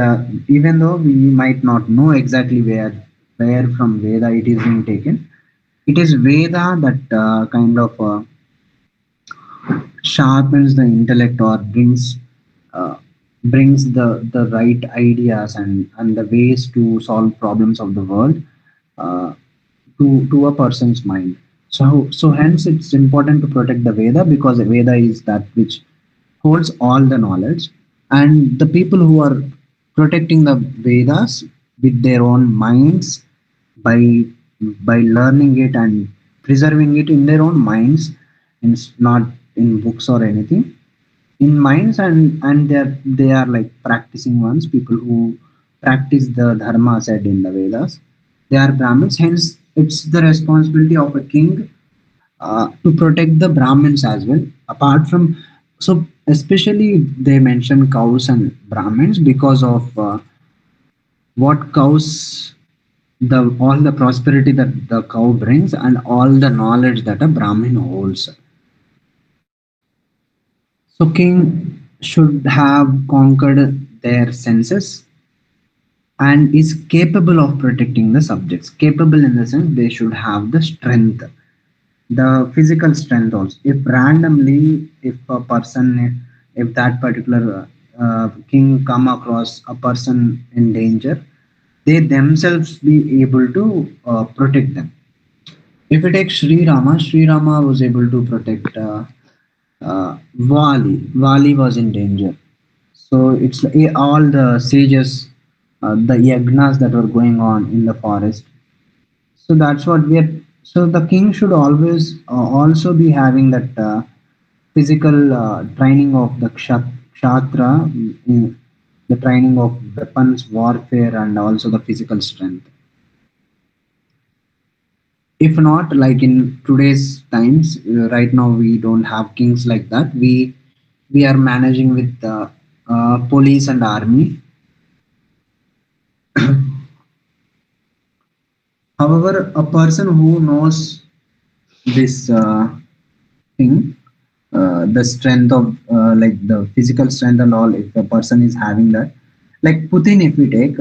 even though we might not know exactly where from Veda it is being taken, it is Veda that kind of sharpens the intellect, or uh, brings the right ideas and the ways to solve problems of the world uh, to a person's mind. So hence it's important to protect the Veda, because the Veda is that which holds all the knowledge. And the people who are protecting the Vedas with their own minds, by learning it and preserving it in their own minds, not in books or anything, in minds, and they are like practicing ones, people who practice the dharma said in the Vedas, they are Brahmins. Hence it's the responsibility of a king to protect the Brahmins as well. Apart from, so especially they mention cows and Brahmins because of what cows, the all the prosperity that the cow brings, and all the knowledge that a Brahmin holds. So king should have conquered their senses and is capable of protecting the subjects. Capable in the sense they should have the strength, the physical strength also. If randomly, if a person, if that particular king come across a person in danger, they themselves be able to protect them. If we take Sri Rama was able to protect Vali. Vali was in danger. So it's like all the sages, the yagnas that were going on in the forest. So that's what we are. So the king should always also be having that physical training of the kshatra, the training of weapons, warfare, and also the physical strength. If not, like in today's times, right now we don't have kings like that. We are managing with police and army. However, a person who knows this thing, the strength of like the physical strength and all, if the person is having that, like Putin, if we take,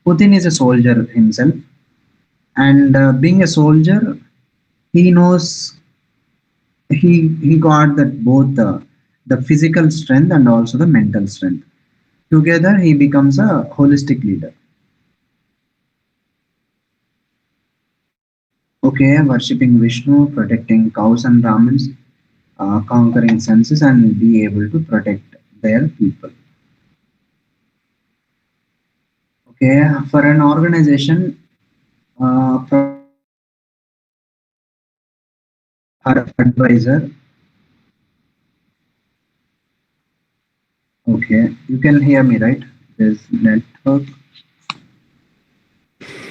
Putin is a soldier himself, and being a soldier, he knows he got that both the physical strength and also the mental strength. Together, he becomes a holistic leader. Okay, worshipping Vishnu, protecting cows and Brahmins, conquering senses, and be able to protect their people. Okay, for an organization, protecting her advisor. Okay, you can hear me, right? There's network.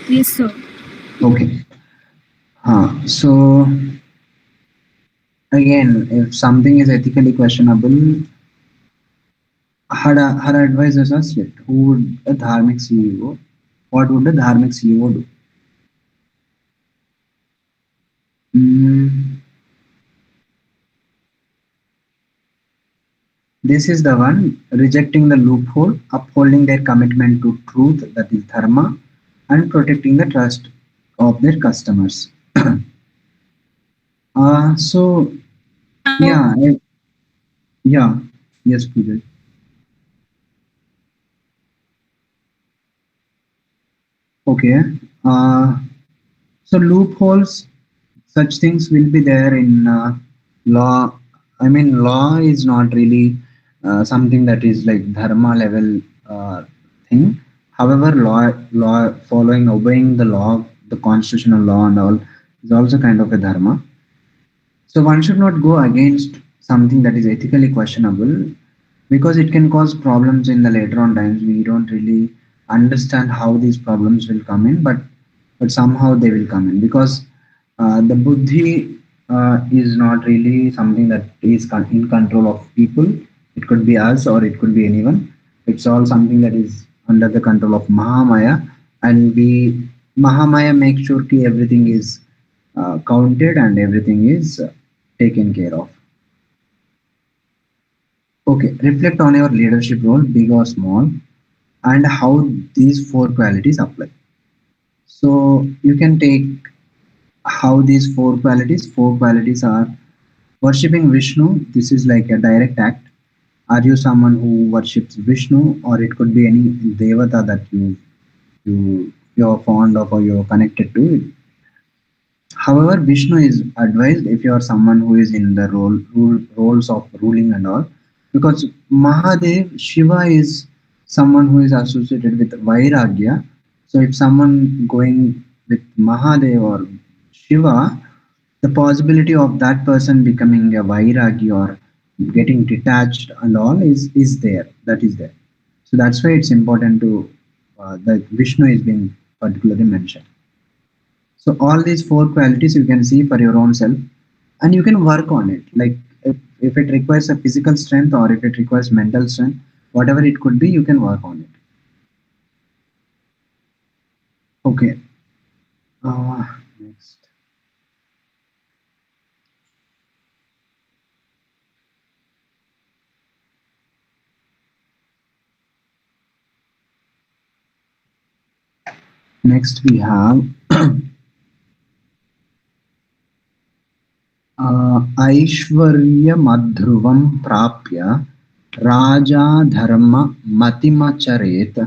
Yes, sir. Okay. So again, if something is ethically questionable, her advisors are strict. Who would a dharmic CEO? What would a dharmic CEO do? Mm, this is the one rejecting the loophole, upholding their commitment to truth, that is dharma, and protecting the trust of their customers. So yeah, yeah, yes, Pooja. Okay. Uh, so loopholes, such things will be there in law. I mean, law is not really something that is like dharma level thing. However, law, following, obeying the law, the constitutional law and all, is also kind of a dharma. So one should not go against something that is ethically questionable, because it can cause problems in the later on times. We don't really understand how these problems will come in, but somehow they will come in, because the buddhi is not really something that is in control of people. It could be us or it could be anyone. It's all something that is under the control of Mahamaya, and we Mahamaya makes sure that everything is counted and everything is taken care of. Okay, reflect on your leadership role, big or small, and how these four qualities apply. So you can take how these four qualities are: worshipping Vishnu. This is like a direct act. Are you someone who worships Vishnu, or it could be any devata that you're fond of or you're connected to? However, Vishnu is advised if you are someone who is in the roles of ruling and all, because Mahadev Shiva is someone who is associated with Vairagya. So if someone going with Mahadev or Shiva, the possibility of that person becoming a Vairagi or getting detached and all is there. That is there. So that's why it's important to that Vishnu is being particularly mentioned. So all these four qualities you can see for your own self, and you can work on it. Like if it requires a physical strength or if it requires mental strength, whatever it could be, you can work on it. Okay. Next. Next we have ऐश्वर्यमध्रुवं प्राप्य राजा धर्म मतिमचरेत्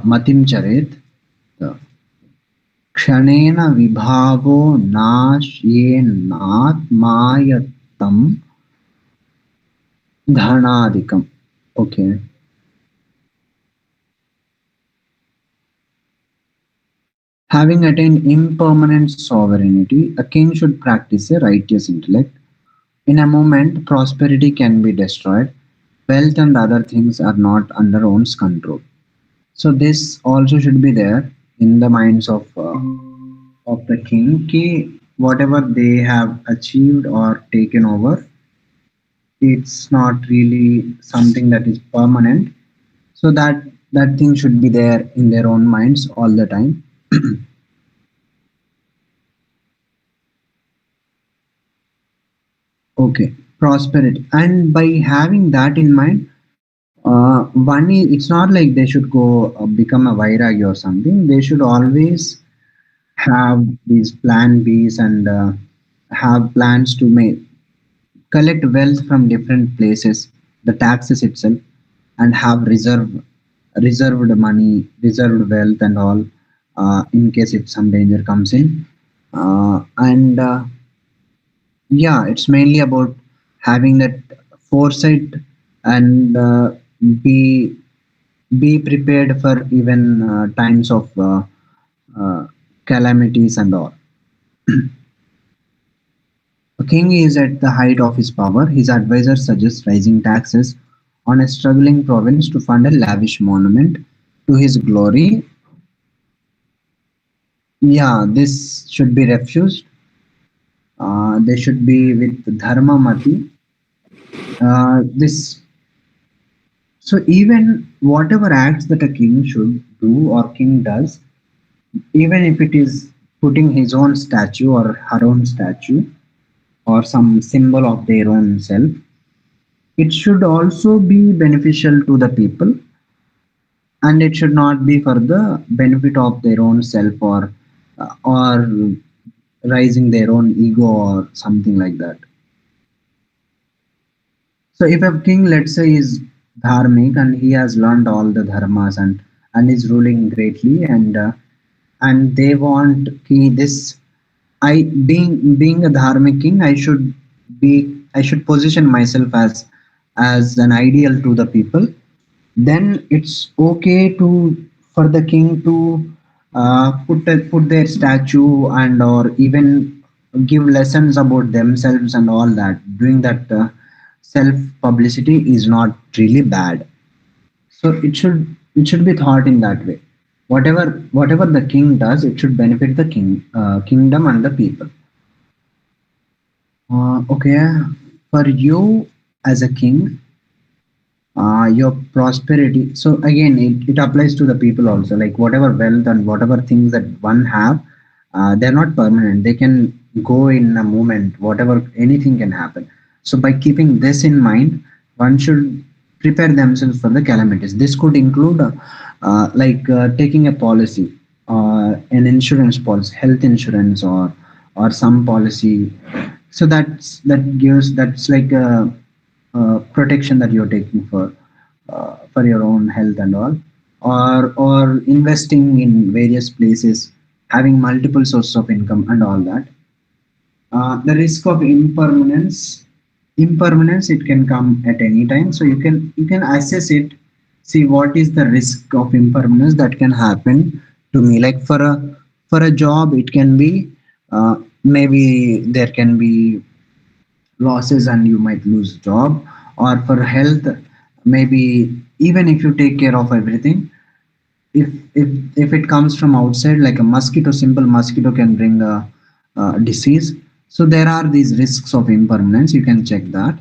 मतिं चरेत् क्षणेन विभागो नाश्येन्नात्मायत्तं धनादिकम्. Okay. Having attained impermanent sovereignty, a king should practice a righteous intellect. In a moment, prosperity can be destroyed. Wealth and other things are not under one's control. So this also should be there in the minds of the king. Ki whatever they have achieved or taken over, it's not really something that is permanent. So that thing should be there in their own minds all the time. Okay, prosperity. And by having that in mind, one is it's not like they should go become a vairagi or something. They should always have these plan Bs and have plans to make collect wealth from different places, the taxes itself, and have reserved money, reserved wealth, and all in case if some danger comes in. And Yeah, it's mainly about having that foresight and be be prepared for even times of uh, calamities and all. A king is at the height of his power. His advisors suggest raising taxes on a struggling province to fund a lavish monument to his glory. Yeah, this should be refused. They should be with Dharma Mati. This So even whatever acts that a king should do or king does, even if it is putting his own statue or her own statue or some symbol of their own self, it should also be beneficial to the people, and it should not be for the benefit of their own self or raising their own ego or something like that. So if a king, let's say, is dharmic and he has learned all the dharmas and is ruling greatly, and they want this, I being a dharmic king, I should position myself as an ideal to the people. Then it's okay to for the king to put their statue and or even give lessons about themselves and all that. Doing that self publicity is not really bad. So it should be thought in that way. Whatever the king does, it should benefit the kingdom and the people. Okay, for you as a king, your prosperity. So again, it applies to the people also. Like whatever wealth and whatever things that one have, they're not permanent. They can go in a moment. Whatever anything can happen. So by keeping this in mind, one should prepare themselves for the calamities. This could include taking a policy, an insurance policy, health insurance, or some policy. So that's like a protection that you're taking for your own health and all, or investing in various places, having multiple sources of income and all that. The risk of impermanence, it can come at any time, so you can assess it, see what is the risk of impermanence that can happen to me. Like for a job, it can be maybe there can be losses and you might lose job, or for health, maybe even if you take care of everything, if if if it comes from outside, like a mosquito, simple mosquito can bring a disease. So there are these risks of impermanence, you can check that.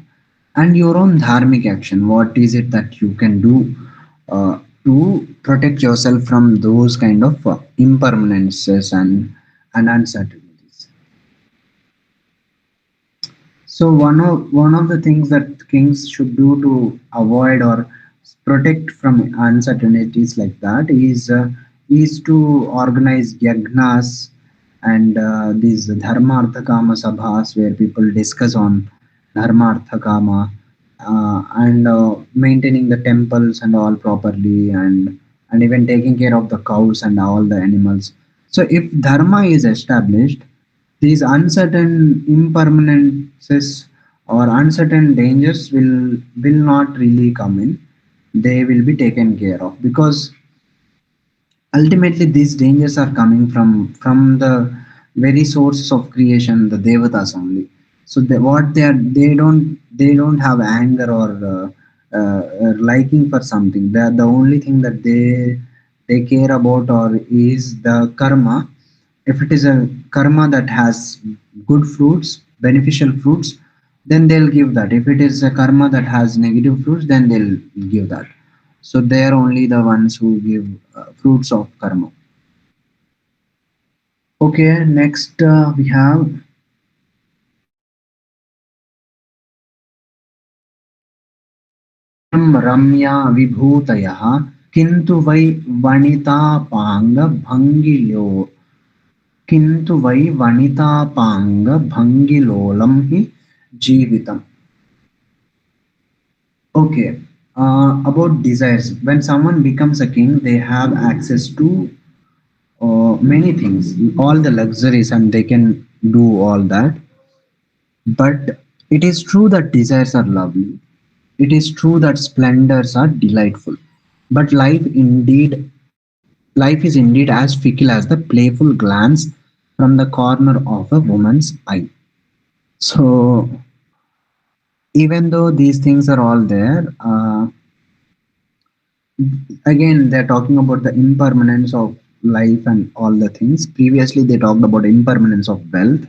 And your own dharmic action, what is it that you can do to protect yourself from those kind of impermanences and uncertainties. So one of the things that kings should do to avoid or protect from uncertainties like that is to organize yagnas and these dharma artha kama sabhas where people discuss on dharma artha kama, and maintaining the temples and all properly, and even taking care of the cows and all the animals. So if dharma is established, these uncertain impermanences or uncertain dangers will not really come in. They will be taken care of, because ultimately these dangers are coming from the very sources of creation, the devatas only. So what they don't have anger or liking for something. The only thing that they care about or is the karma. If it is a karma that has good fruits, beneficial fruits, then they'll give that. If it is a karma that has negative fruits, then they'll give that. So they are only the ones who give fruits of karma. Okay, next we have रम्या विभूतयः किन्तु वै वनितापाङ्गभङ्गिलो किन्तु वै वनितापाङ्गभङ्गिलोलं हि जीवितम्. Okay, about desires. When someone becomes a king, they have access to many things, all the luxuries, and they can do all that. But it is true that desires are lovely. It is true that splendors are delightful. But life is indeed as fickle as the playful glance from the corner of a woman's eye. So, even though these things are all there, again they're talking about the impermanence of life and all the things. Previously they talked about impermanence of wealth.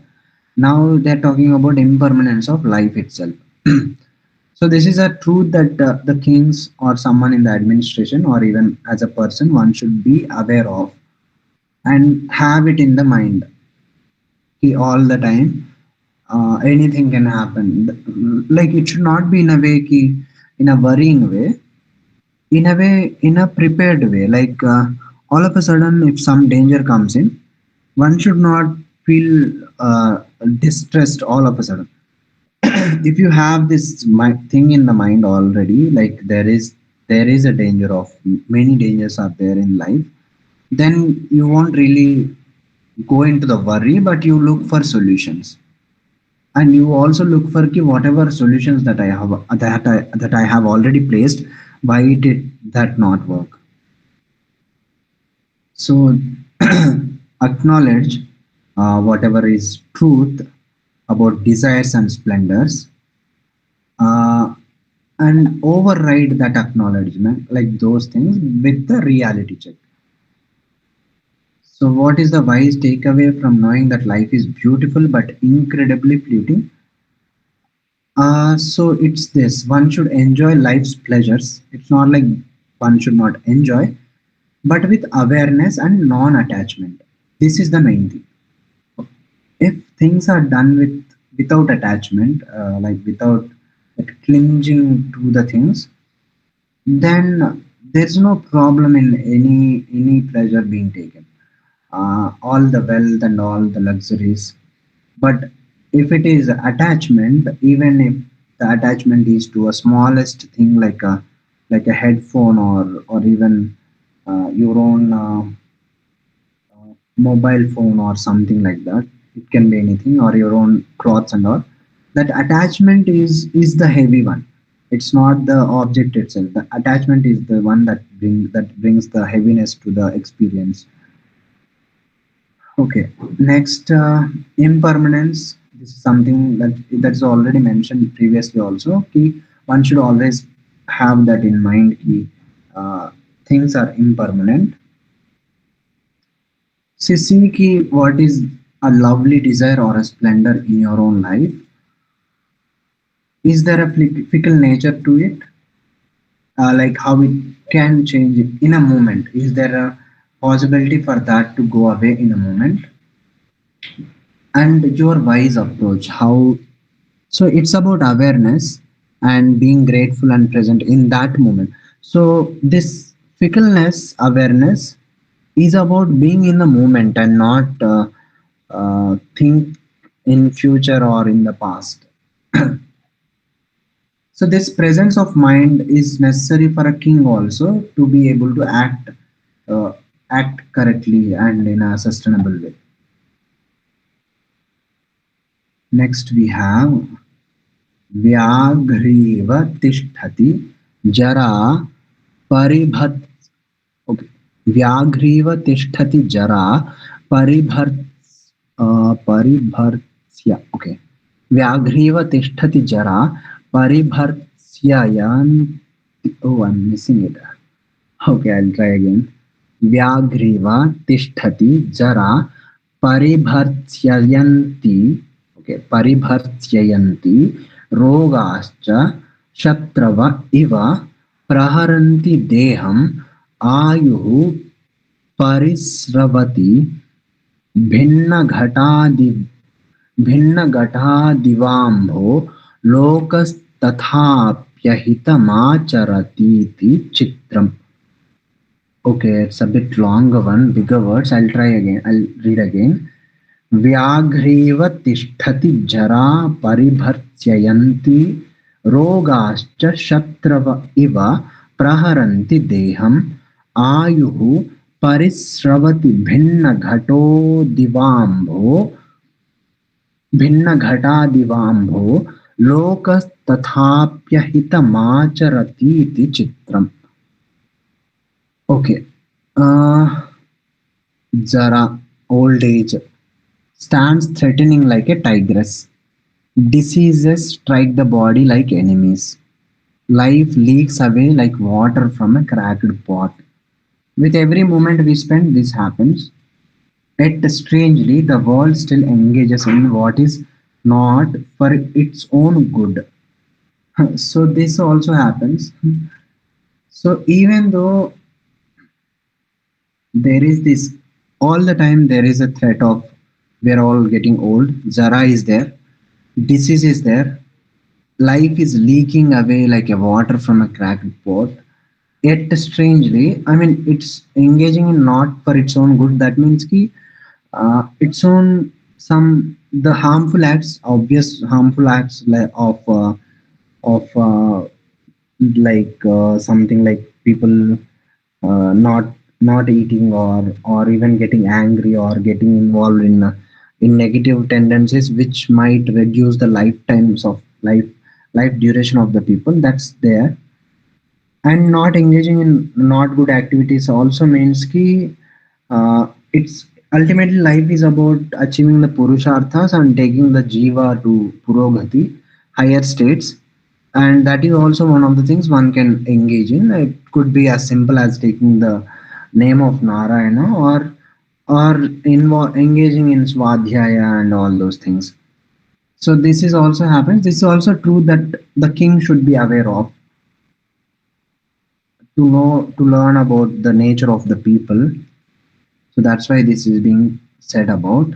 Now they're talking about impermanence of life itself. So this is a truth that the kings or someone in the administration or even as a person one should be aware of and have it in the mind. All the time anything can happen. Like it should not be in a way in a worrying way, in a way, in a prepared way. Like all of a sudden if some danger comes in, one should not feel distressed all of a sudden. If you have this thing in the mind already, like there is a danger of many dangers are there in life, then you won't really go into the worry, but you look for solutions. And you also look for whatever solutions that I have already placed, why did that not work. So acknowledge whatever is truth about desires and splendors, uh, and override that acknowledgement, like those things, with the reality check. So, what is the wise takeaway from knowing that life is beautiful but incredibly fleeting? So, it's this: one should enjoy life's pleasures. It's not like one should not enjoy, but with awareness and non attachment. This is the main thing. If things are done without attachment, like without like clinging to the things, then there's no problem in any pleasure being taken, all the wealth and all the luxuries. But if it is attachment, even if the attachment is to a smallest thing like a headphone or even your own mobile phone or something like that, it can be anything, or your own clothes and all, that attachment is the heavy one. It's not the object itself. The attachment is the one that brings the heaviness to the experience. Okay, next, impermanence. This is something that's already mentioned previously also. One should always have that in mind. Things are impermanent. See what is a lovely desire or a splendor in your own life. Is there a fickle nature to it? Like how it can change in a moment. Is there a possibility for that to go away in a moment? And your wise approach, how. So it's about awareness and being grateful and present in that moment. So this fickleness awareness is about being in the moment and not think in future or in the past. So this presence of mind is necessary for a king also to be able to uh, act correctly and in a sustainable way. Next we have व्याघ्रीव तिष्ठति जरा परिभत् okay. व्याघ्रीव तिष्ठति जरा परिभर् परिभर्त्स्य okay. व्याघ्रीव तिष्ठति जरा परिभर्त्स्ययन्. Oh, I'm missing it. Okay, I'll try again. व्याघ्रीव तिष्ठति जरा परिभर्त्स्ययन्ति. Okay, परिभर्त्स्ययन्ति रोगाश्च शत्रव इव प्रहरन्ति देहम् आयुः परिस्रवति भिन्नघटादि भिन्नघटादिवाम्भो लोकस्तथाप्ययम् Yahitamacharati chitram. Okay, it's a bit longer one, bigger words. I'll try again. I'll read again. व्याघ्रीव तिष्ठति जरा परिभर्त्स्ययन्ति रोगाश्च शत्रव इव प्रहरन्ति देहम् आयुः परिस्रवति भिन्नघटादिवाम्भो लोकस्तथाप्यहितमाचरतीति चित्रम्. Okay. Zara, old age, stands threatening like a tigress. Diseases strike the body like enemies. Life leaks away like water from a cracked pot. With every moment we spend, this happens. Yet, strangely, the world still engages in what is not for its own good. So, this also happens. So, even though there is this, all the time there is a threat of we're all getting old, Zara is there, disease is there, life is leaking away like a water from a cracked pot. Yet strangely, I mean, it's engaging in not for its own good. That means ki, its own some the harmful acts, obvious harmful acts of something like people not eating or even getting angry or getting involved in negative tendencies which might reduce the lifetimes of life duration of the people, that's there. And not engaging in not good activities also means ki it's ultimately life is about achieving the purusharthas and taking the jiva to purogati, higher states. And that is also one of the things one can engage in. It could be as simple as taking the name of Narayana or engaging in swadhyaya and all those things. So this is also happens. This is also true that the king should be aware of, to learn about the nature of the people. So that's why this is being said about.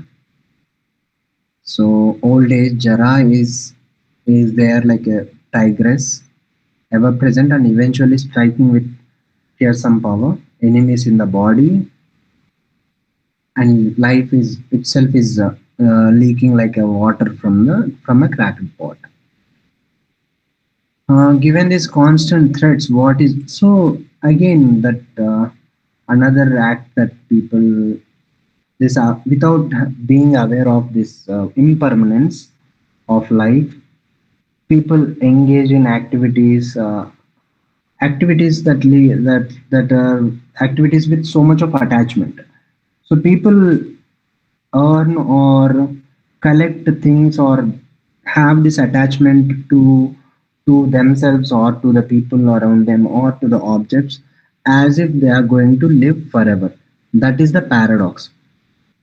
So old age Jara is there like a tigress, ever present and eventually striking with fearsome power, enemies in the body, and life is itself is leaking like a water from a cracked pot. Given these constant threats, what is so again that another act that people this without being aware of this impermanence of life, people engage in activities that are activities with so much of attachment. So people earn or collect things or have this attachment to themselves or to the people around them or to the objects as if they are going to live forever. That is the paradox.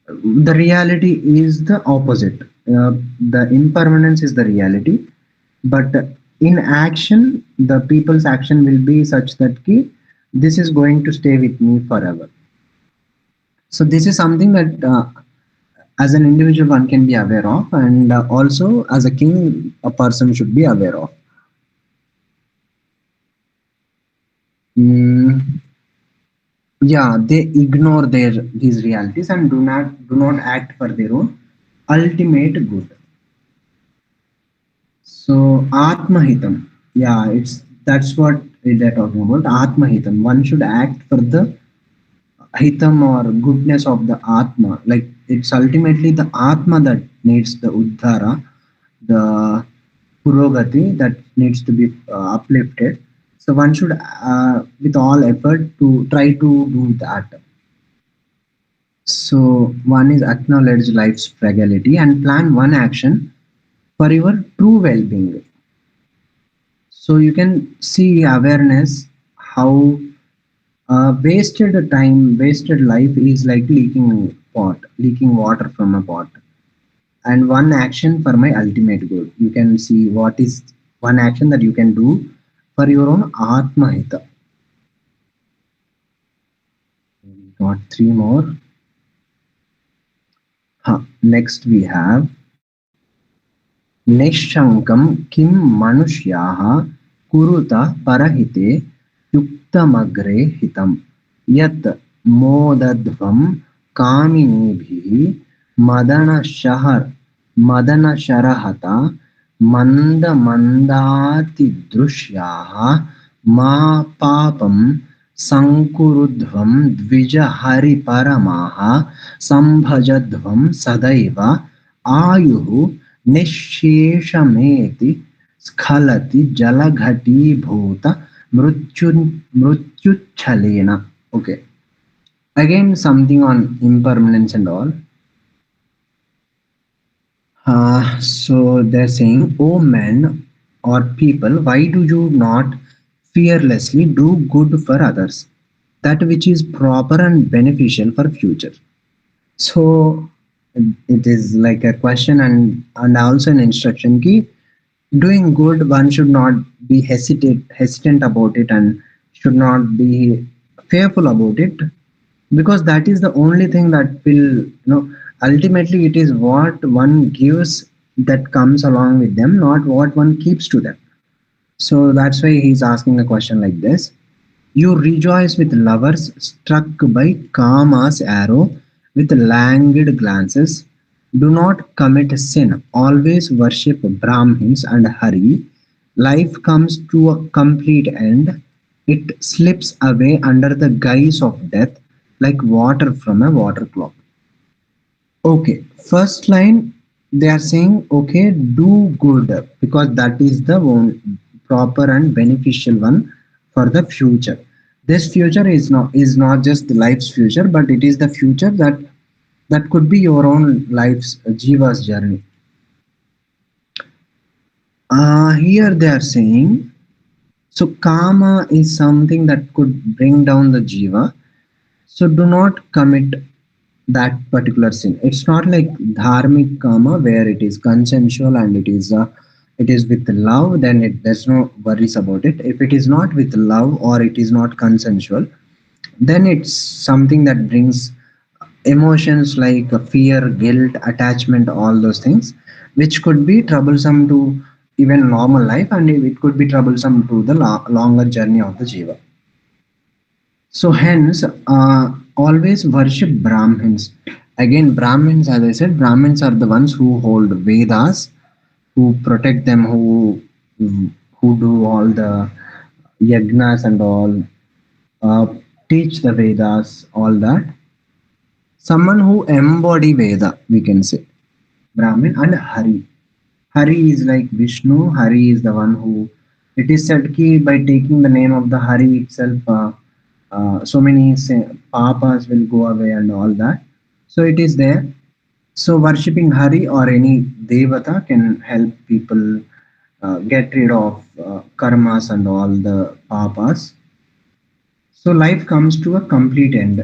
The reality is the opposite. The impermanence is the reality, but in action the people's action will be such that ki, this is going to stay with me forever. So this is something that as an individual one can be aware of, and also as a king a person should be aware of. Mm, yeah, they ignore their these realities and do not act for their own ultimate good. So atmahitam, yeah, it's that's what they're talking about, atmahitam. One should act for the hitam or goodness of the atma, like it's ultimately the atma that needs the uddhara, the purogati that needs to be uplifted. So one should with all effort to try to do that. So one is acknowledge life's fragility and plan one action for your true well-being. So you can see awareness how wasted time, wasted life is like leaking water from a pot. And one action for my ultimate good. You can see what is one action that you can do for your own Atma Hita. We got three more. Next we have Nishankam Kim Manushyaha कुरुत परहिते युक्तमग्रे हितं यत् मोदध्वं कामिनीभिः मदनशरहता मन्दमन्दातिदृश्याः मा पापं सङ्कुरुध्वं द्विजहरिपरमाः सम्भजध्वं सदैव आयुः निःशेषमेति स्खलति जलघटीभूत मृत्यु मृत्युच्छलेन. Okay, again something on impermanence and all. So they're saying, "O men or people, why do you not fearlessly do good for others, that which is proper and beneficial for future?" So it is like a question and also an instruction. Ki doing good, one should not be hesitant about it and should not be fearful about it, because that is the only thing that will, ultimately it is what one gives that comes along with them, not what one keeps to them. So that's why he's asking a question like this: you rejoice with lovers struck by Kama's arrow with languid glances. Do not commit sin. Always worship Brahmins and Hari. Life comes to a complete end. It slips away under the guise of death like water from a water clock. Okay, first line they are saying, okay, do good because that is the one proper and beneficial one for the future. This future is not just the life's future, but it is the future that could be your own life's jiva's journey. Here they are saying, so karma is something that could bring down the jiva. So do not commit that particular sin. It's not like dharmic karma where it is consensual and it is with love. Then there's no worries about it. If it is not with love or it is not consensual, then it's something that brings emotions like fear, guilt, attachment, all those things, which could be troublesome to even normal life, and it could be troublesome to the longer journey of the jiva. So hence, always worship Brahmins. Again, Brahmins, as I said, Brahmins are the ones who hold Vedas, who protect them, who do all the yagnas and all, uh, teach the Vedas, all that. Someone who embody Veda, we can say, Brahmin and Hari. Hari is like Vishnu. Hari is the one who. It is said ki by taking the name of the Hari itself, so many papas will go away and all that. So it is there. So worshipping Hari or any devata can help people get rid of karmas and all the papas. So life comes to a complete end.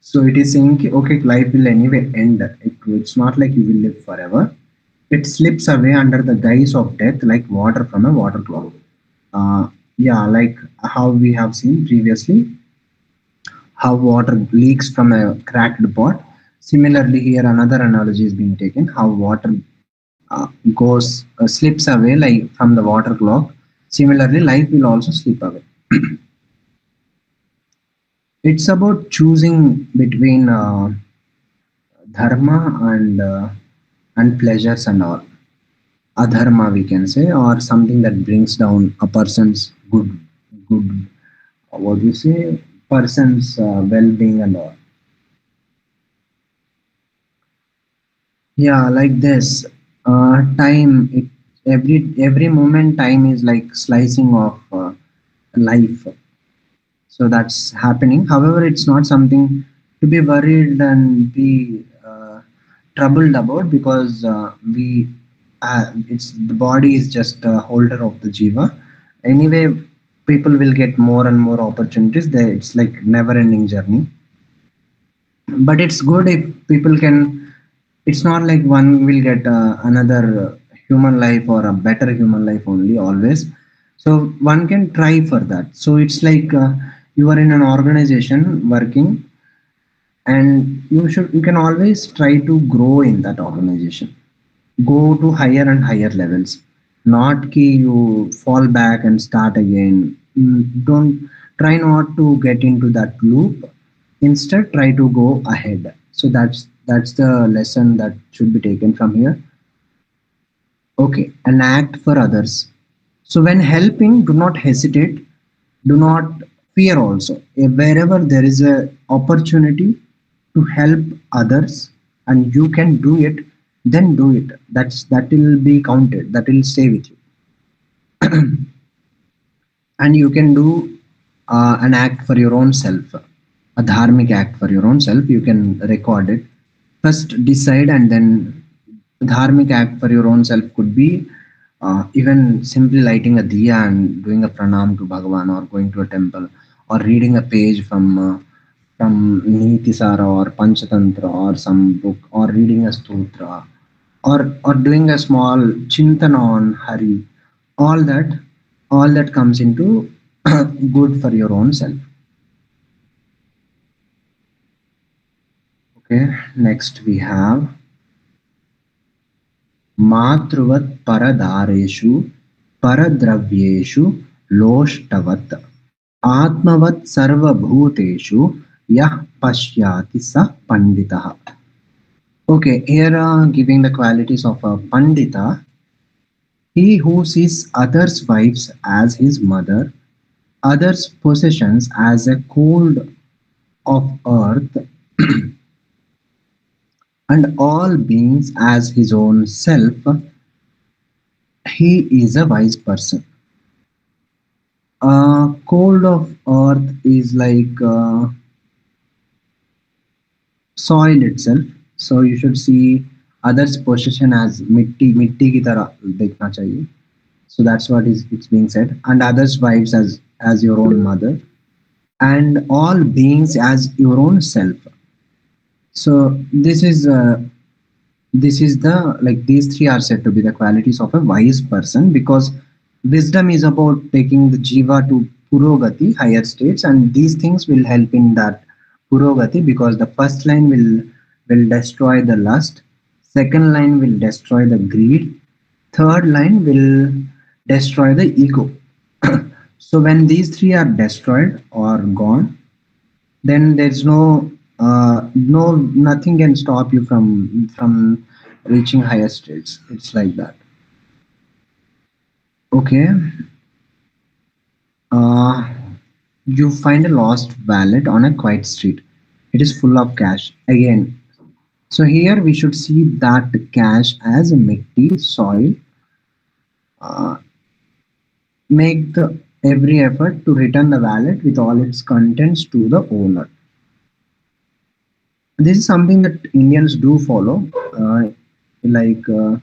So it is saying, ki, okay, life will anyway end. It's not like you will live forever. It slips away under the guise of death like water from a water cloud. Yeah, like how we have seen previously, how water leaks from a cracked pot. Similarly, here another analogy is being taken: how water goes slips away like from the water clock. Similarly, life will also slip away. It's about choosing between dharma and pleasures and all. Adharma, we can say, or something that brings down a person's good, what do you say, person's well-being and all. Yeah, like this. Time. Every moment, time is like slicing of life. So that's happening. However, it's not something to be worried and be troubled about, because it's the body is just a holder of the jiva. Anyway, people will get more and more opportunities. It's like never-ending journey. But it's good if people can. It's not like one will get another human life or a better human life only always. So one can try for that. So it's like you are in an organization working, and you can always try to grow in that organization, go to higher and higher levels. not ki you fall back and start again. Don't try not to get into that loop. Instead, try to go ahead. So that's the lesson that should be taken from here. Okay, and act for others. So when helping, do not hesitate, do not fear also. Wherever there is a opportunity to help others and you can do it, then do it. That will be counted. That will stay with you. And you can do an act for your own self, a dharmic act for your own self. You can record it. First decide, and then dharmic act for your own self could be even simply lighting a diya and doing a pranam to Bhagavan, or going to a temple, or reading a page from Niti Saar or Panchatantra or some book, or reading a stotra, or doing a small chintana on Hari. All that, all that comes into good for your own self. Okay, next we have मातृवत् परदारेषु परद्रव्येषु लोष्टवत् आत्मवत् सर्वभूतेषु यः पश्याति स पंडितः. Okay, here giving the qualities of a pandita: he who sees others' wives as his mother, others' possessions as a cold of earth, and all beings as his own self, he is a wise person. Cold of earth is like soil itself. So you should see others' possession as mitti ki tarah dekhna chahiye. So that's what is it's being said. And others' wives as your own mother, and all beings as your own self. So this is the, like, these three are said to be the qualities of a wise person, because wisdom is about taking the jiva to purogati, higher states, and these things will help in that purogati, because the first line will destroy the lust, second line will destroy the greed, third line will destroy the ego. So when these three are destroyed or gone, then there's no nothing can stop you from reaching higher states. It's like that. Okay. uh, you find a lost wallet on a quiet street. It is full of cash again. So here we should see that cash as a mitti soil. uh, make the every effort to return the wallet with all its contents to the owner. This is something that Indians do follow. uh, like in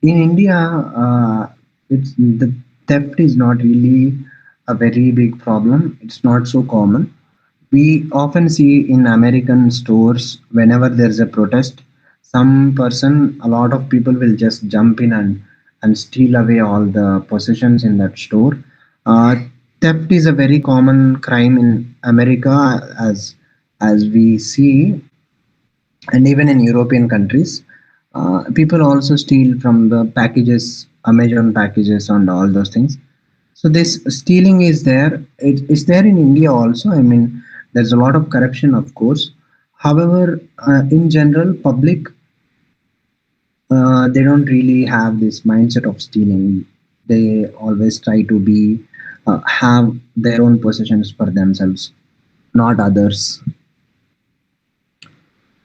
India, it's the theft is not really a very big problem. It's not so common. We often see in American stores whenever there's a protest, some person, a lot of people will just jump in and steal away all the possessions in that store. Uh, Theft is a very common crime in America, as we see, and even in European countries. People also steal from the packages, Amazon packages, and all those things. So this stealing is there. It's there in India also. I mean, there's a lot of corruption, of course. However, in general, public, they don't really have this mindset of stealing. They always try to be have their own possessions for themselves, not others.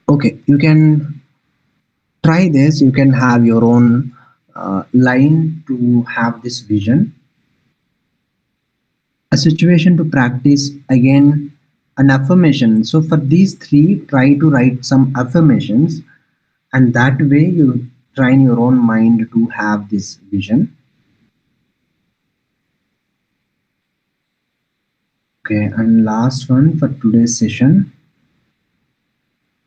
Okay, you can try this. You can have your own line to have this vision, a situation to practice, again an affirmation. So for these three, try to write some affirmations, and that way you train your own mind to have this vision. Okay, and last one for today's session.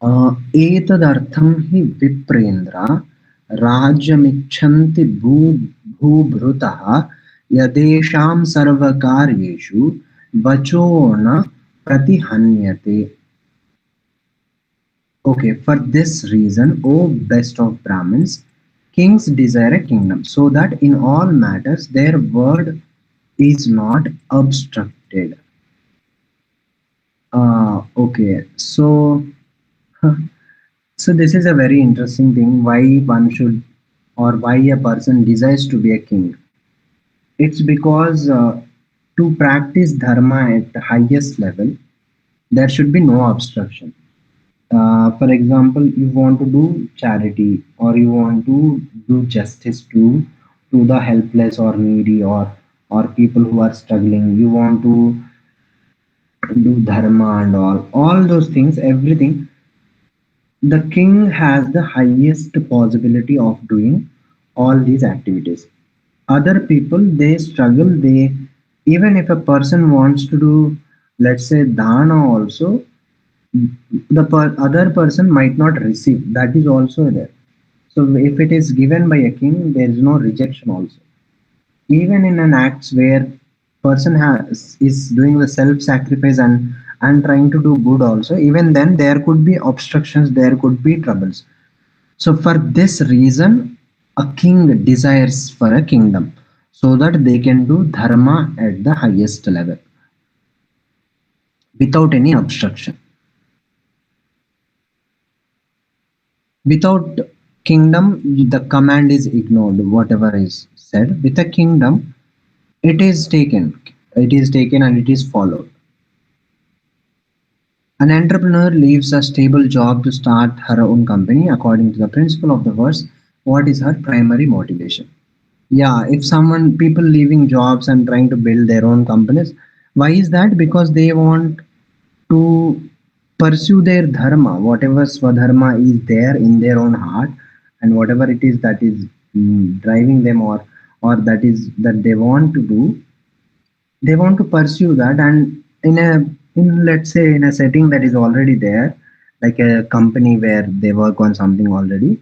एतदर्थं हि विप्रेन्द्र राज्यमिच्छन्ति भूभृतः यदेषां सर्वकार्येषु वचो न प्रतिहन्यते. Okay, for this reason, O best of Brahmins, Kings desire a kingdom so that in all matters their word is not obstructed. Okay, so so this is a very interesting thing. Why one should or why a person desires to be a king? It's because to practice dharma at the highest level, there should be no obstruction. For example, you want to do charity or you want to do justice to the helpless or needy or people who are struggling. You want to do dharma and all those things, everything. The king has the highest possibility of doing all these activities. Other people they struggle. They even if a person wants to do, let's say, dana also, the other person might not receive. That is also there. So if it is given by a king, there is no rejection also. Even in an acts where person has is doing the self-sacrifice and trying to do good also, even then there could be obstructions, there could be troubles. So for this reason, a king desires for a kingdom so that they can do dharma at the highest level without any obstruction. Without kingdom, the command is ignored, whatever is said. With a kingdom, it is taken. It is taken and it is followed. An entrepreneur leaves a stable job to start her own company according to the principle of the verse. What is her primary motivation? Yeah, if someone, people leaving jobs and trying to build their own companies, why is that? Because they want to pursue their dharma, whatever swadharma is there in their own heart, and whatever it is that is driving them, or that is that they want to do, they want to pursue that. And in let's say in a setting that is already there, like a company where they work on something already,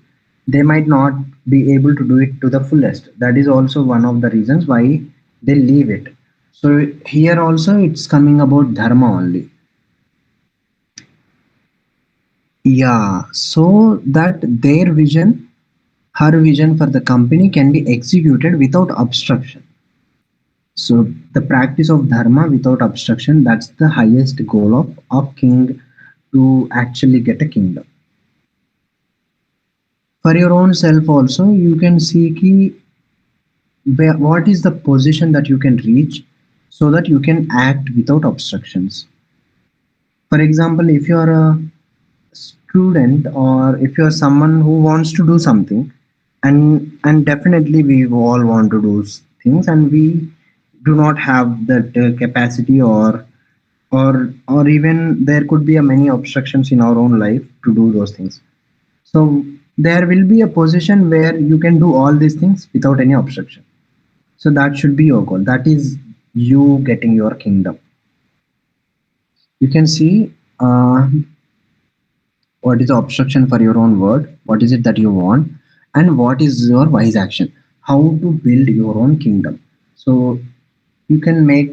they might not be able to do it to the fullest. That is also one of the reasons why they leave it. So here also it's coming about dharma only. Yeah, so that their vision, her vision for the company can be executed without obstruction. So the practice of dharma without obstruction, that's the highest goal of king, to actually get a kingdom. For your own self also, you can see ki, what is the position that you can reach so that you can act without obstructions. For example, if you are a student or if you're someone who wants to do something, and definitely we all want to do things and we do not have that capacity, or even there could be a many obstructions in our own life to do those things. So there will be a position where you can do all these things without any obstruction. So that should be your goal. That is you getting your kingdom. You can see what is the obstruction for your own word, what is it that you want, and what is your wise action, how to build your own kingdom. So you can make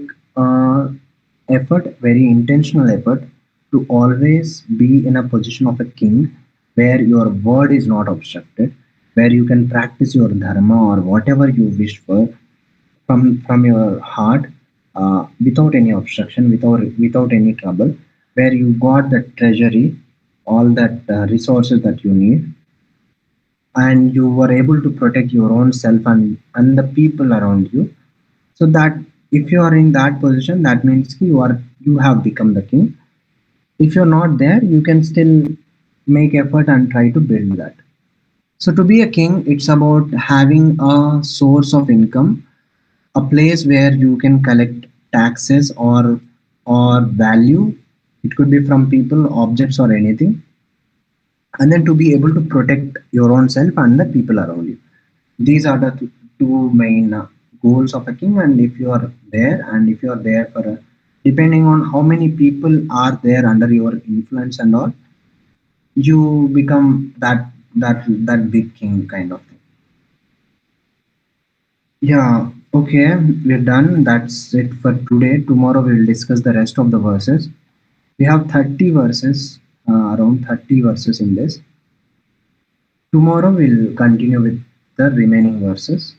effort, very intentional effort, to always be in a position of a king where your word is not obstructed, where you can practice your dharma or whatever you wish for from your heart, without any obstruction, without any trouble, where you got the treasury, all that resources that you need, and you were able to protect your own self and the people around you. So that if you are in that position, that means you have become the king. If you're not there, you can still make effort and try to build that. So to be a king, it's about having a source of income, a place where you can collect taxes or value. It could be from people, objects, or anything, and then to be able to protect your own self and the people around you. These are the two main goals of a king. And if you are there, and if you are there for a, depending on how many people are there under your influence and all, you become that big king kind of thing. Yeah, okay, we're done. That's it for today. Tomorrow we will discuss the rest of the verses. We have 30 verses, around 30 verses in this. Tomorrow we'll continue with the remaining verses.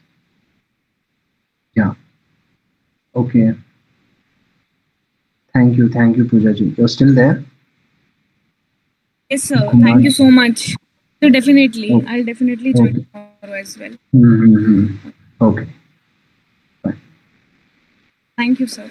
Yeah. Okay. Thank you, Pooja ji. You're still there? Yes, sir. Kumar. Thank you so much. So definitely, Okay. I'll definitely join Okay. tomorrow as well. Mm-hmm. Okay. Fine. Thank you, sir.